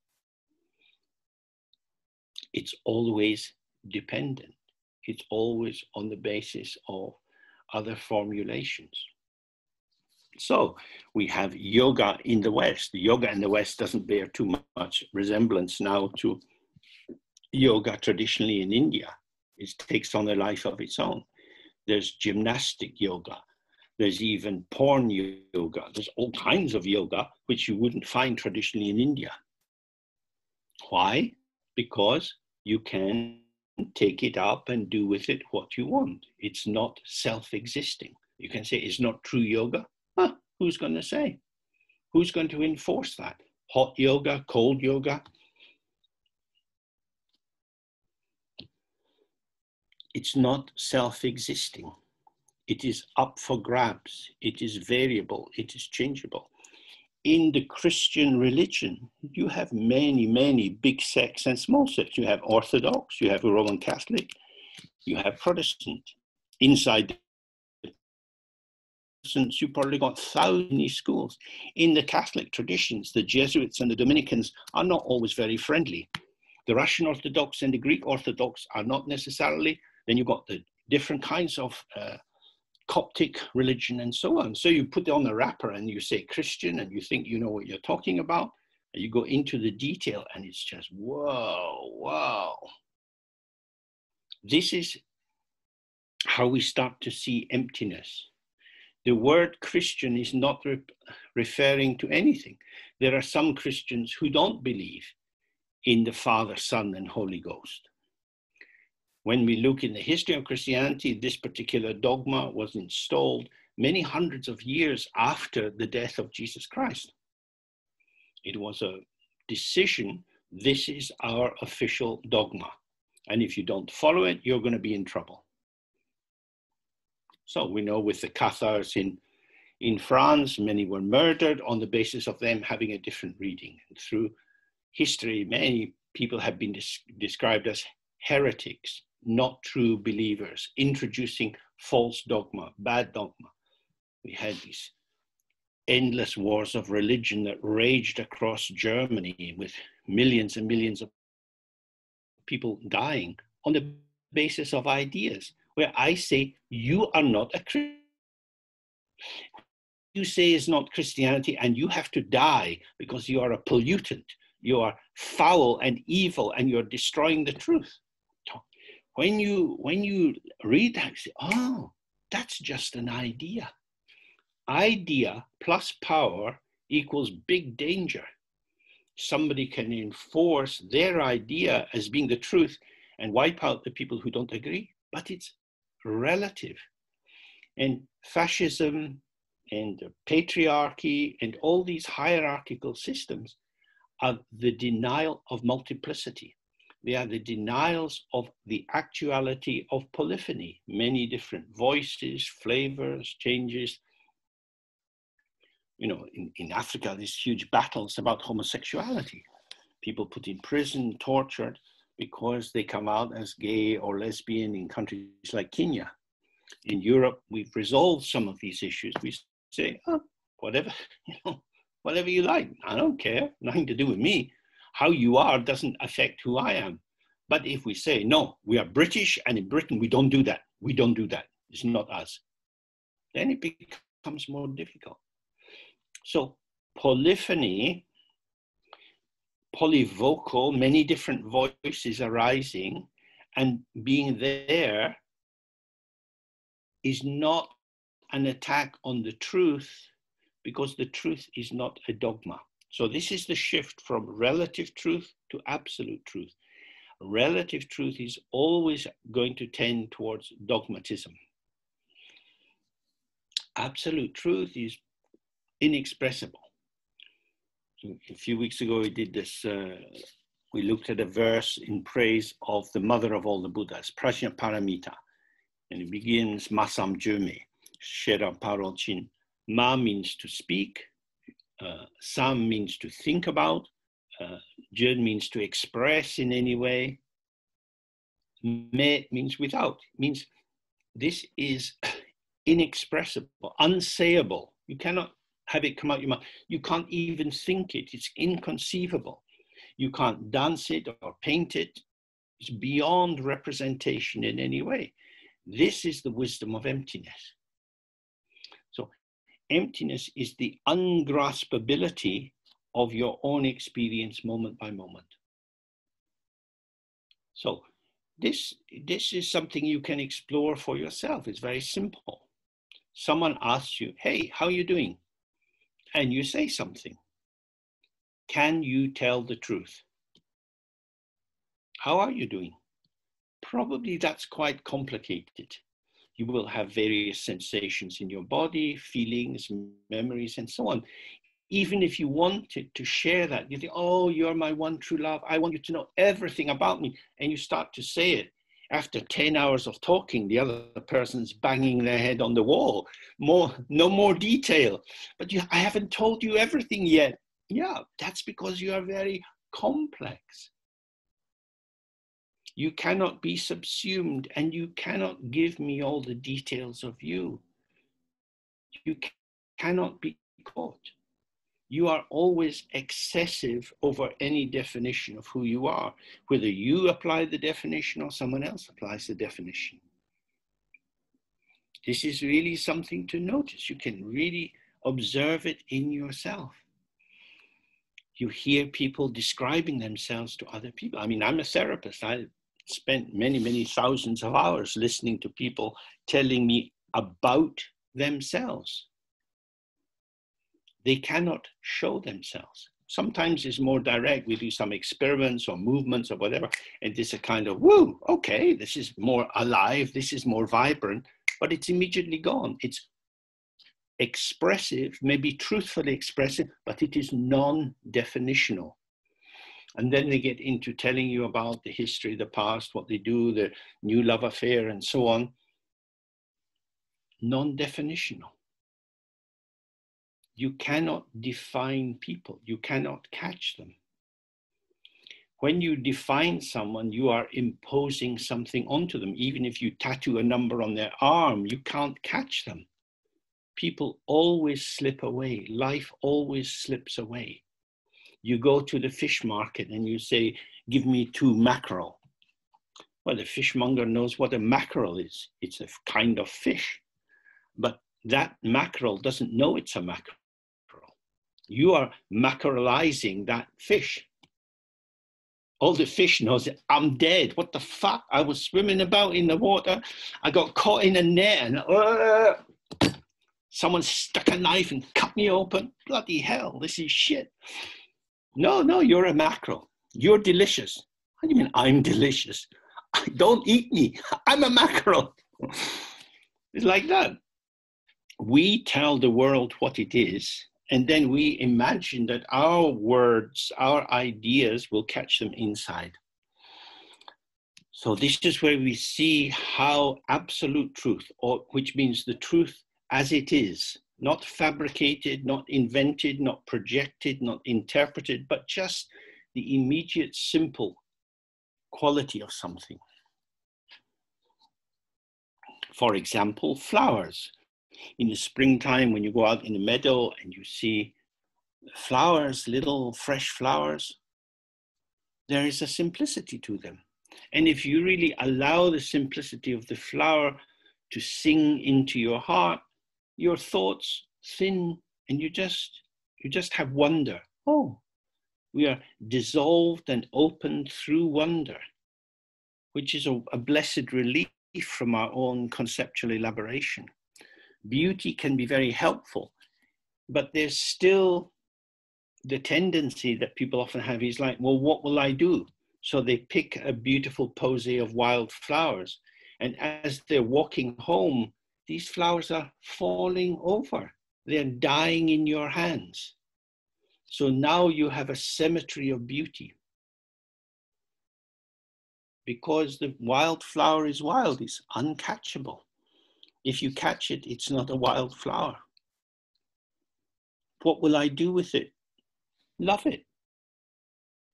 It's always dependent. It's always on the basis of other formulations. So we have yoga in the West. Yoga in the West doesn't bear too much resemblance now to yoga traditionally in India. It takes on a life of its own. There's gymnastic yoga. There's even porn yoga. There's all kinds of yoga which you wouldn't find traditionally in India. Why? Because you can take it up and do with it what you want. It's not self-existing. You can say it's not true yoga. Huh, who's going to say? Who's going to enforce that? Hot yoga, cold yoga? It's not self-existing. It is up for grabs. It is variable. It is changeable. In the Christian religion, you have many, many big sects and small sects. You have Orthodox, you have Roman Catholic, you have Protestant. Inside the Protestants, you probably got thousands of schools. In the Catholic traditions, the Jesuits and the Dominicans are not always very friendly. The Russian Orthodox and the Greek Orthodox are not necessarily. Then you've got the different kinds of Coptic religion and so on. So you put on a wrapper and you say Christian and you think you know what you're talking about. And you go into the detail and it's just, whoa, wow. This is how we start to see emptiness. The word Christian is not referring to anything. There are some Christians who don't believe in the Father, Son, and Holy Ghost. When we look in the history of Christianity, this particular dogma was installed many hundreds of years after the death of Jesus Christ. It was a decision, this is our official dogma. And if you don't follow it, you're going to be in trouble. So we know with the Cathars in France, many were murdered on the basis of them having a different reading. And through history, many people have been described as heretics, not true believers, introducing false dogma, bad dogma. We had these endless wars of religion that raged across Germany with millions and millions of people dying on the basis of ideas, where I say, you are not a Christian. You say is not Christianity and you have to die because you are a pollutant. You are foul and evil and you're destroying the truth. When you read that, you say, oh, that's just an idea. Idea plus power equals big danger. Somebody can enforce their idea as being the truth and wipe out the people who don't agree, but it's relative. And fascism and patriarchy and all these hierarchical systems are the denial of multiplicity. They are the denials of the actuality of polyphony, many different voices, flavors, changes. You know, in Africa, there's huge battles about homosexuality. People put in prison, tortured, because they come out as gay or lesbian in countries like Kenya. In Europe, we've resolved some of these issues. We say, oh, whatever, whatever you like. I don't care, nothing to do with me. How you are doesn't affect who I am. But if we say, no, we are British, and in Britain, we don't do that. We don't do that. It's not us. Then it becomes more difficult. So polyphony, polyvocal, many different voices arising and being there is not an attack on the truth, because the truth is not a dogma. So this is the shift from relative truth to absolute truth. Relative truth is always going to tend towards dogmatism. Absolute truth is inexpressible. A few weeks ago, we did this, we looked at a verse in praise of the mother of all the Buddhas, Prajnaparamita. And it begins, Masam Jume, Shera Parolchin. Ma means to speak, Sam means to think about, Jun means to express in any way, Me means without, means this is inexpressible, unsayable. You cannot have it come out your mouth. You can't even think it. It's inconceivable. You can't dance it or paint it. It's beyond representation in any way. This is the wisdom of emptiness. So emptiness is the ungraspability of your own experience moment by moment. So this is something you can explore for yourself. It's very simple. Someone asks you, hey, how are you doing? And you say something. Can you tell the truth? How are you doing? Probably that's quite complicated. You will have various sensations in your body, feelings, memories, and so on. Even if you wanted to share that, you think, oh, you're my one true love. I want you to know everything about me. And you start to say it. After 10 hours of talking, the other person's banging their head on the wall. No more detail. But I haven't told you everything yet. Yeah, that's because you are very complex. You cannot be subsumed, and you cannot give me all the details of you. You cannot be caught. You are always excessive over any definition of who you are, whether you apply the definition or someone else applies the definition. This is really something to notice. You can really observe it in yourself. You hear people describing themselves to other people. I mean, I'm a therapist. I spent many, many thousands of hours listening to people telling me about themselves. They cannot show themselves. Sometimes it's more direct. We do some experiments or movements or whatever, and it's a kind of, woo, okay, this is more alive, this is more vibrant, but it's immediately gone. It's expressive, maybe truthfully expressive, but it is non-definitional. And then they get into telling you about the history, the past, what they do, the new love affair, and so on. Non-definitional. You cannot define people. You cannot catch them. When you define someone, you are imposing something onto them. Even if you tattoo a number on their arm, you can't catch them. People always slip away. Life always slips away. You go to the fish market and you say, give me 2 mackerel. Well, the fishmonger knows what a mackerel is. It's a kind of fish. But that mackerel doesn't know it's a mackerel. You are mackerelizing that fish. All the fish knows, I'm dead. What the fuck? I was swimming about in the water. I got caught in a net and someone stuck a knife and cut me open. Bloody hell, this is shit. No, you're a mackerel. You're delicious. What do you mean I'm delicious? Don't eat me. I'm a mackerel. It's like that. We tell the world what it is, and then we imagine that our words, our ideas will catch them inside. So this is where we see how absolute truth, or which means the truth as it is, not fabricated, not invented, not projected, not interpreted, but just the immediate, simple quality of something. For example, flowers. In the springtime, when you go out in the meadow and you see flowers, little fresh flowers, there is a simplicity to them. And if you really allow the simplicity of the flower to sing into your heart, your thoughts thin, and you just have wonder. Oh, we are dissolved and opened through wonder, which is a blessed relief from our own conceptual elaboration. Beauty can be very helpful, but there's still the tendency that people often have is like, well, what will I do? So they pick a beautiful posy of wild flowers, and as they're walking home, these flowers are falling over. They're dying in your hands. So now you have a cemetery of beauty. Because the wild flower is wild, it's uncatchable. If you catch it, it's not a wild flower. What will I do with it? Love it.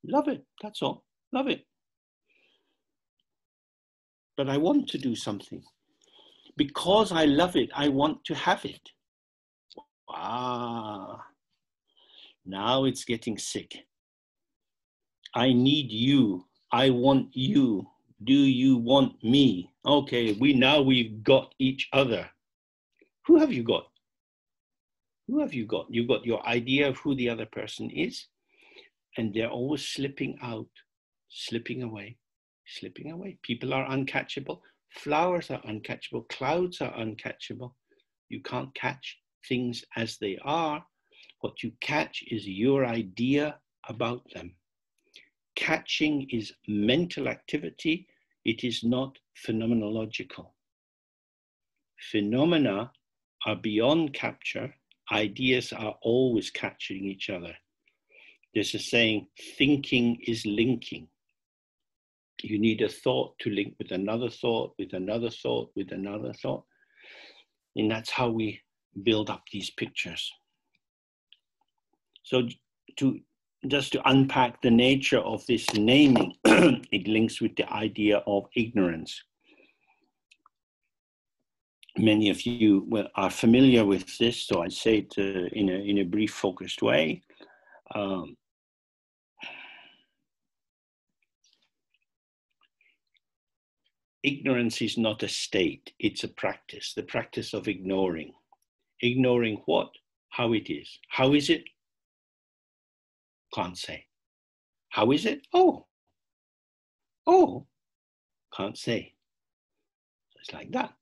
Love it, that's all. Love it. But I want to do something. Because I love it, I want to have it. Ah, now it's getting sick. I need you. I want you. Do you want me? Okay, we've got each other. Who have you got? Who have you got? You've got your idea of who the other person is, and they're always slipping out, slipping away, slipping away. People are uncatchable. Flowers are uncatchable. Clouds are uncatchable. You can't catch things as they are. What you catch is your idea about them. Catching is mental activity. It is not phenomenological. Phenomena are beyond capture. Ideas are always catching each other. There's a saying, thinking is linking. You need a thought to link with another thought, with another thought, with another thought. And that's how we build up these pictures. So just to unpack the nature of this naming, it links with the idea of ignorance. Many of you are familiar with this, so I say it in a brief, focused way. Ignorance is not a state, it's a practice, the practice of ignoring. Ignoring what? How it is. How is it? Can't say. How is it? Oh, can't say. So it's like that.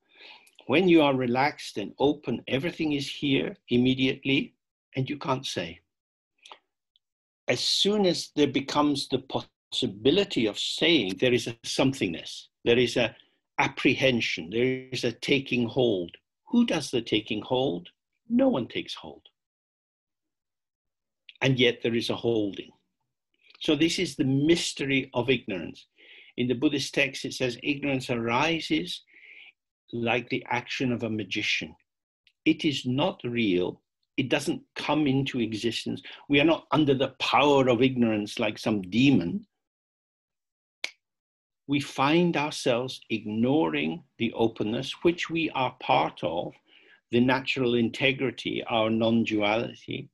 When you are relaxed and open, everything is here immediately, and you can't say. As soon as there becomes the possibility of saying, there is a somethingness, there is a apprehension, there is a taking hold. Who does the taking hold? No one takes hold. And yet there is a holding. So this is the mystery of ignorance. In the Buddhist text, it says ignorance arises like the action of a magician. It is not real. It doesn't come into existence. We are not under the power of ignorance like some demon. We find ourselves ignoring the openness, which we are part of, the natural integrity, our non-duality,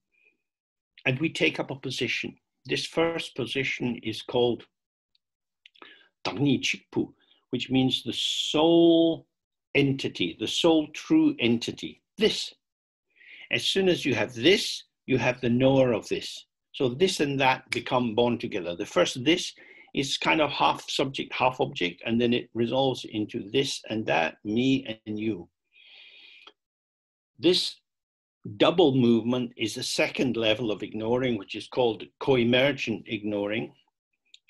and we take up a position. This first position is called Tangni Chikpu, which means the sole entity, the sole true entity, this. As soon as you have this, you have the knower of this. So this and that become born together. The first this is kind of half subject, half object, and then it resolves into this and that, me and you. This double movement is the second level of ignoring, which is called co-emergent ignoring,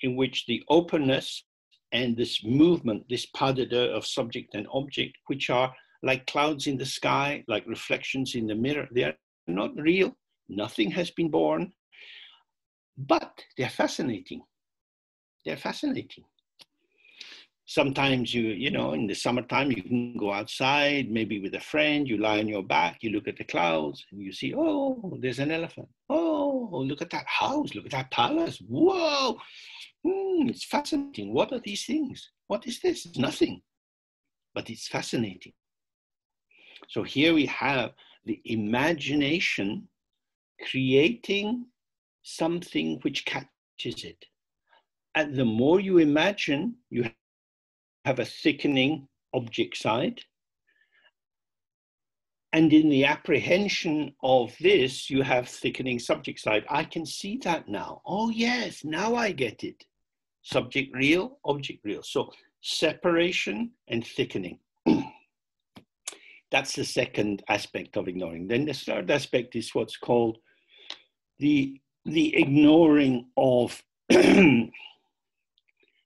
in which the openness and this movement, this pas de deux of subject and object, which are like clouds in the sky, like reflections in the mirror, they are not real. Nothing has been born, but they're fascinating. They're fascinating. Sometimes you know, in the summertime, you can go outside, maybe with a friend, you lie on your back, you look at the clouds and you see, oh, there's an elephant. Oh, look at that house, look at that palace. Whoa, it's fascinating. What are these things? What is this? It's nothing, but it's fascinating. So here we have the imagination creating something which catches it. And the more you imagine, you have a thickening object side. And in the apprehension of this, you have thickening subject side. I can see that now. Oh yes, now I get it. Subject real, object real. So separation and thickening. That's the second aspect of ignoring. Then the third aspect is what's called the ignoring of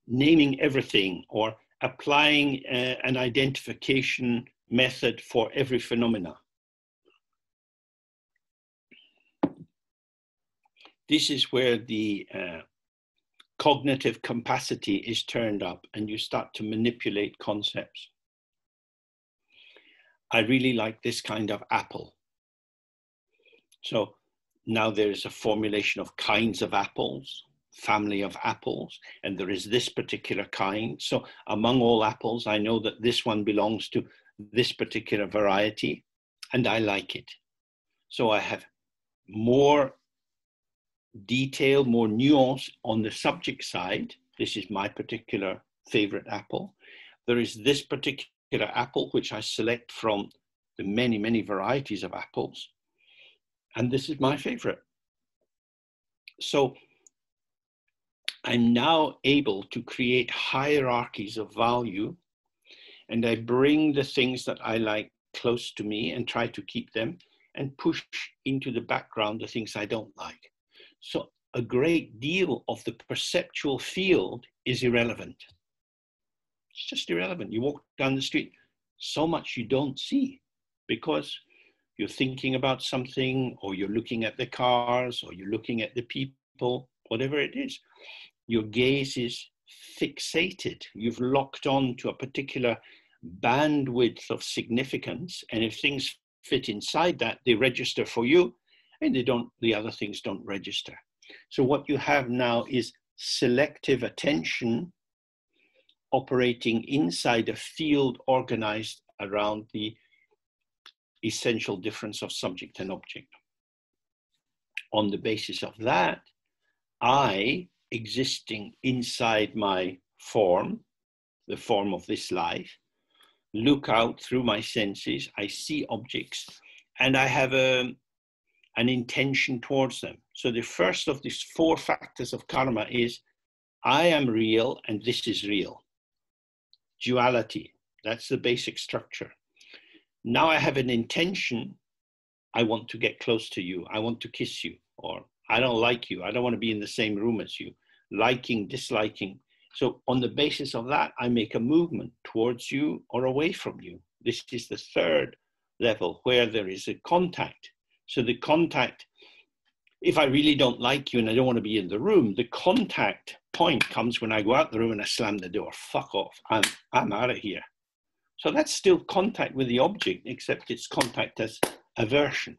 naming everything or applying an identification method for every phenomena. This is where the cognitive capacity is turned up and you start to manipulate concepts. I really like this kind of apple. So now there's a formulation of kinds of apples, family of apples, and there is this particular kind. So among all apples, I know that this one belongs to this particular variety, and I like it. So I have more detail, more nuance on the subject side. This is my particular favorite apple. There is this particular apple, which I select from the many, many varieties of apples. And this is my favorite. So I'm now able to create hierarchies of value, and I bring the things that I like close to me and try to keep them and push into the background the things I don't like. So a great deal of the perceptual field is irrelevant. It's just irrelevant. You walk down the street, so much you don't see because you're thinking about something, or you're looking at the cars, or you're looking at the people, whatever it is. Your gaze is fixated. You've locked on to a particular bandwidth of significance. And if things fit inside that, they register for you, and the other things don't register. So what you have now is selective attention operating inside a field organized around the essential difference of subject and object. On the basis of that, I, existing inside my form, the form of this life, look out through my senses, I see objects, and I have an intention towards them. So the first of these 4 factors of karma is, I am real and this is real. Duality, that's the basic structure. Now I have an intention, I want to get close to you, I want to kiss you, or I don't like you, I don't want to be in the same room as you. Liking, disliking. So on the basis of that, I make a movement towards you or away from you. This is the 3rd level where there is a contact. So the contact, if I really don't like you and I don't want to be in the room, the contact point comes when I go out the room and I slam the door. Fuck off, I'm out of here. So that's still contact with the object, except it's contact as aversion.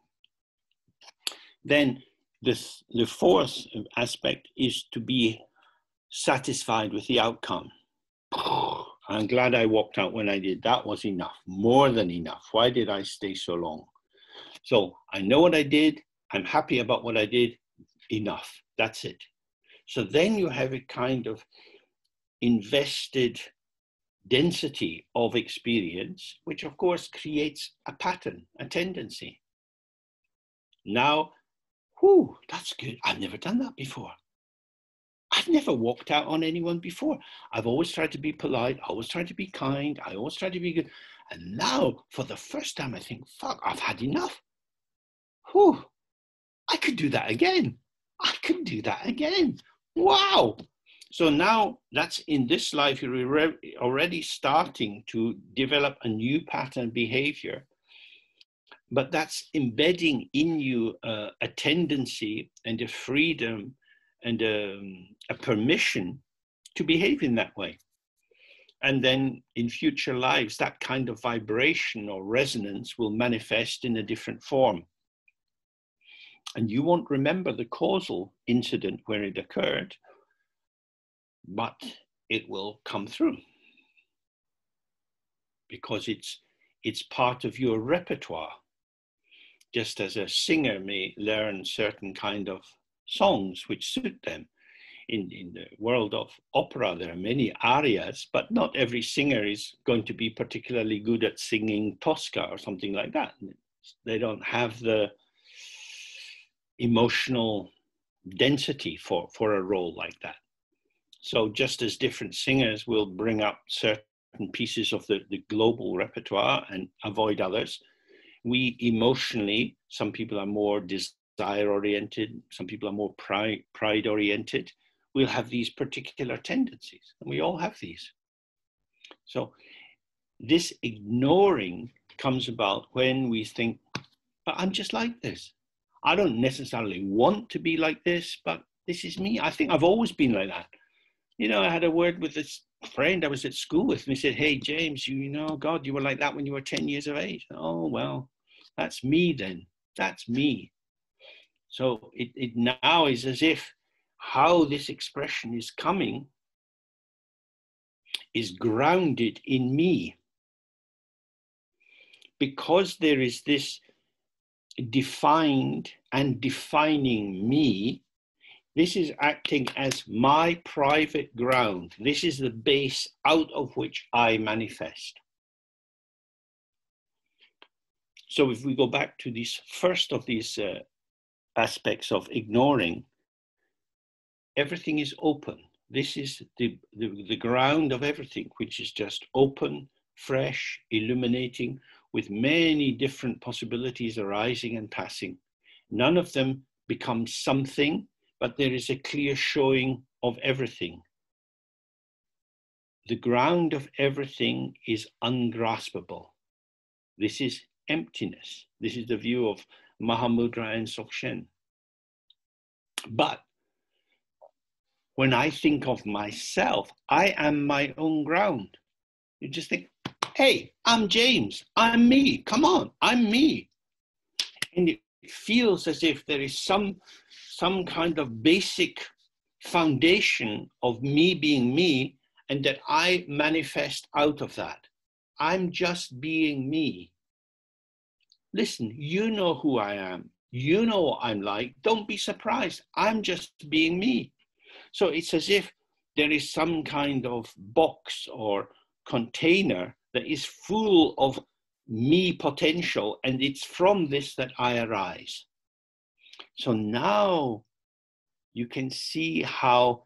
Then the 4th aspect is to be satisfied with the outcome. I'm glad I walked out when I did. That was enough, more than enough. Why did I stay so long? So I know what I did. I'm happy about what I did. Enough. That's it. So then you have a kind of invested density of experience, which of course creates a pattern, a tendency. Now, whew, that's good. I've never done that before. I've never walked out on anyone before. I've always tried to be polite, always tried to be kind, I always tried to be good. And now, for the first time, I think, fuck, I've had enough. Whew, I could do that again. I could do that again. Wow. So now that's in this life, you're already starting to develop a new pattern behavior. But that's embedding in you a tendency and a freedom and a permission to behave in that way. And then in future lives, that kind of vibration or resonance will manifest in a different form. And you won't remember the causal incident where it occurred, but it will come through because it's part of your repertoire. Just as a singer may learn certain kind of songs which suit them. In the world of opera, there are many arias, but not every singer is going to be particularly good at singing Tosca or something like that. They don't have the emotional density for a role like that. So just as different singers will bring up certain pieces of the global repertoire and avoid others, we emotionally, some people are more desire-oriented, some people are more pride-oriented, we'll have these particular tendencies, and we all have these. So this ignoring comes about when we think, but I'm just like this. I don't necessarily want to be like this, but this is me. I think I've always been like that. You know, I had a word with this friend I was at school with, and he said, hey, James, you know, God, you were like that when you were 10 years of age. Oh, well, that's me then. That's me. So it now is as if how this expression is coming is grounded in me. Because there is this defined and defining me, this is acting as my private ground. This is the base out of which I manifest. So if we go back to this first of these aspects of ignoring, everything is open. This is the ground of everything, which is just open, fresh, illuminating, with many different possibilities arising and passing. None of them become something, but there is a clear showing of everything. The ground of everything is ungraspable. This is emptiness. This is the view of Mahamudra and Dzogchen. But when I think of myself, I am my own ground. You just think, hey, I'm James, I'm me, come on, I'm me. And it feels as if there is some kind of basic foundation of me being me, and that I manifest out of that. I'm just being me. Listen, you know who I am. You know what I'm like. Don't be surprised. I'm just being me. So it's as if there is some kind of box or container that is full of me potential, and it's from this that I arise. So now you can see how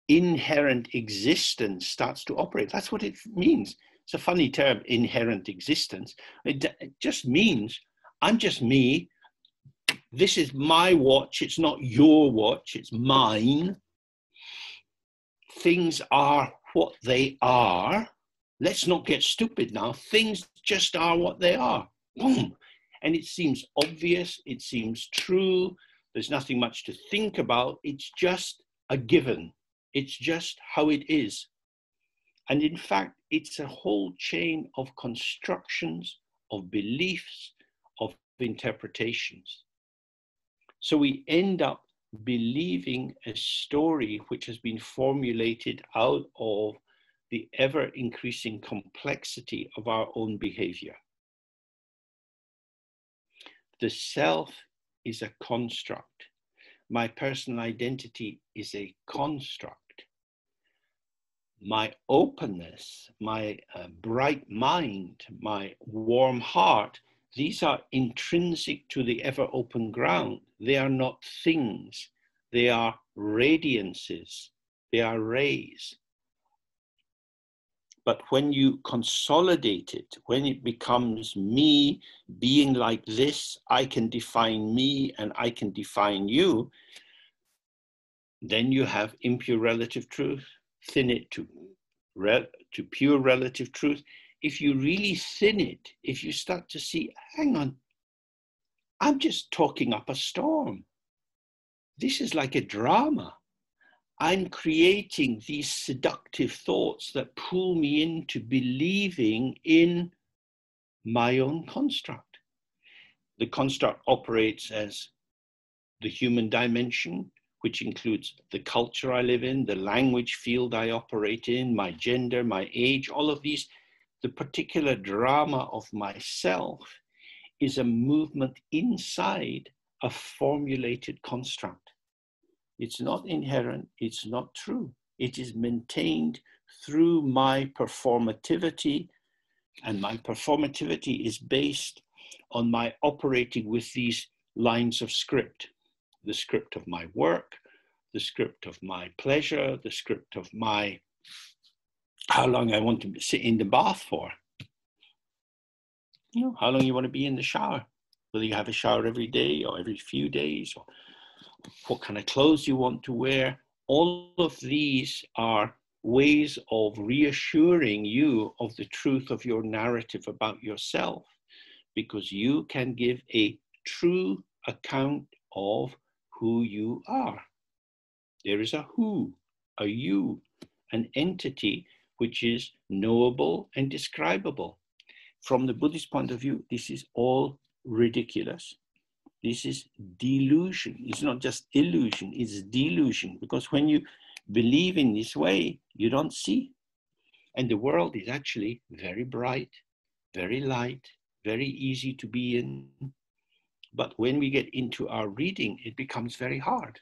inherent existence starts to operate. That's what it means. It's a funny term, inherent existence. It just means I'm just me. This is my watch. It's not your watch. It's mine. Things are what they are. Let's not get stupid now. Things just are what they are. Boom. And it seems obvious. It seems true. There's nothing much to think about. It's just a given. It's just how it is. And in fact, it's a whole chain of constructions, of beliefs, of interpretations. So we end up believing a story which has been formulated out of the ever-increasing complexity of our own behavior. The self is a construct. My personal identity is a construct. My openness, my bright mind, my warm heart, these are intrinsic to the ever-open ground. They are not things. They are radiances. They are rays. But when you consolidate it, when it becomes me being like this, I can define me and I can define you, then you have impure relative truth. Thin it to pure relative truth. If you really thin it, if you start to see, hang on, I'm just talking up a storm. This is like a drama. I'm creating these seductive thoughts that pull me into believing in my own construct. The construct operates as the human dimension, which includes the culture I live in, the language field I operate in, my gender, my age, all of these. The particular drama of myself is a movement inside a formulated construct. It's not inherent, it's not true. It is maintained through my performativity, and my performativity is based on my operating with these lines of script. The script of my work, the script of my pleasure, the script of my how long I want to sit in the bath for. You know, how long you want to be in the shower. Whether you have a shower every day or every few days, or what kind of clothes you want to wear. All of these are ways of reassuring you of the truth of your narrative about yourself, because you can give a true account of who you are. There is a who, a you, an entity which is knowable and describable. From the Buddhist point of view, this is all ridiculous. This is delusion. It's not just illusion, it's delusion. Because when you believe in this way, you don't see. And the world is actually very bright, very light, very easy to be in. But when we get into our reading, it becomes very hard,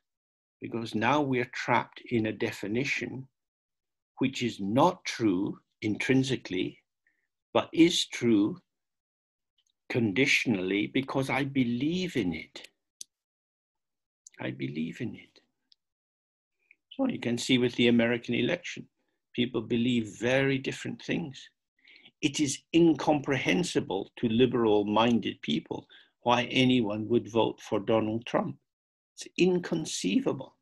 because now we're trapped in a definition which is not true intrinsically, but is true conditionally because I believe in it. I believe in it. So you can see with the American election, people believe very different things. It is incomprehensible to liberal-minded people why anyone would vote for Donald Trump. It's inconceivable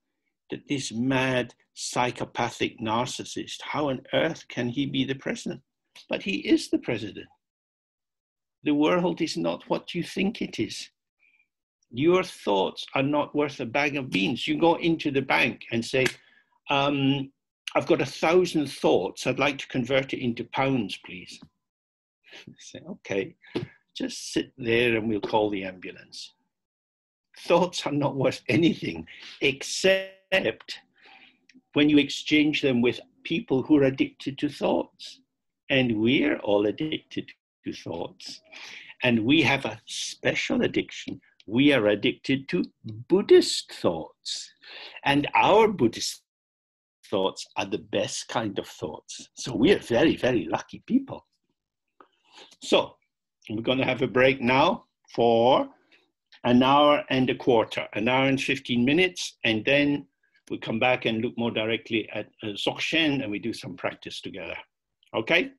that this mad, psychopathic narcissist, how on earth can he be the president? But he is the president. The world is not what you think it is. Your thoughts are not worth a bag of beans. You go into the bank and say, I've got 1,000 thoughts. I'd like to convert it into pounds, please. Say, okay, just sit there and we'll call the ambulance. Thoughts are not worth anything except when you exchange them with people who are addicted to thoughts. And we're all addicted to thoughts. And we have a special addiction. We are addicted to Buddhist thoughts. And our Buddhist thoughts are the best kind of thoughts. So we are very, very lucky people. So we're going to have a break now for an hour and a quarter, an hour and 15 minutes. And then we come back and look more directly at Dzogchen, and we do some practice together. Okay?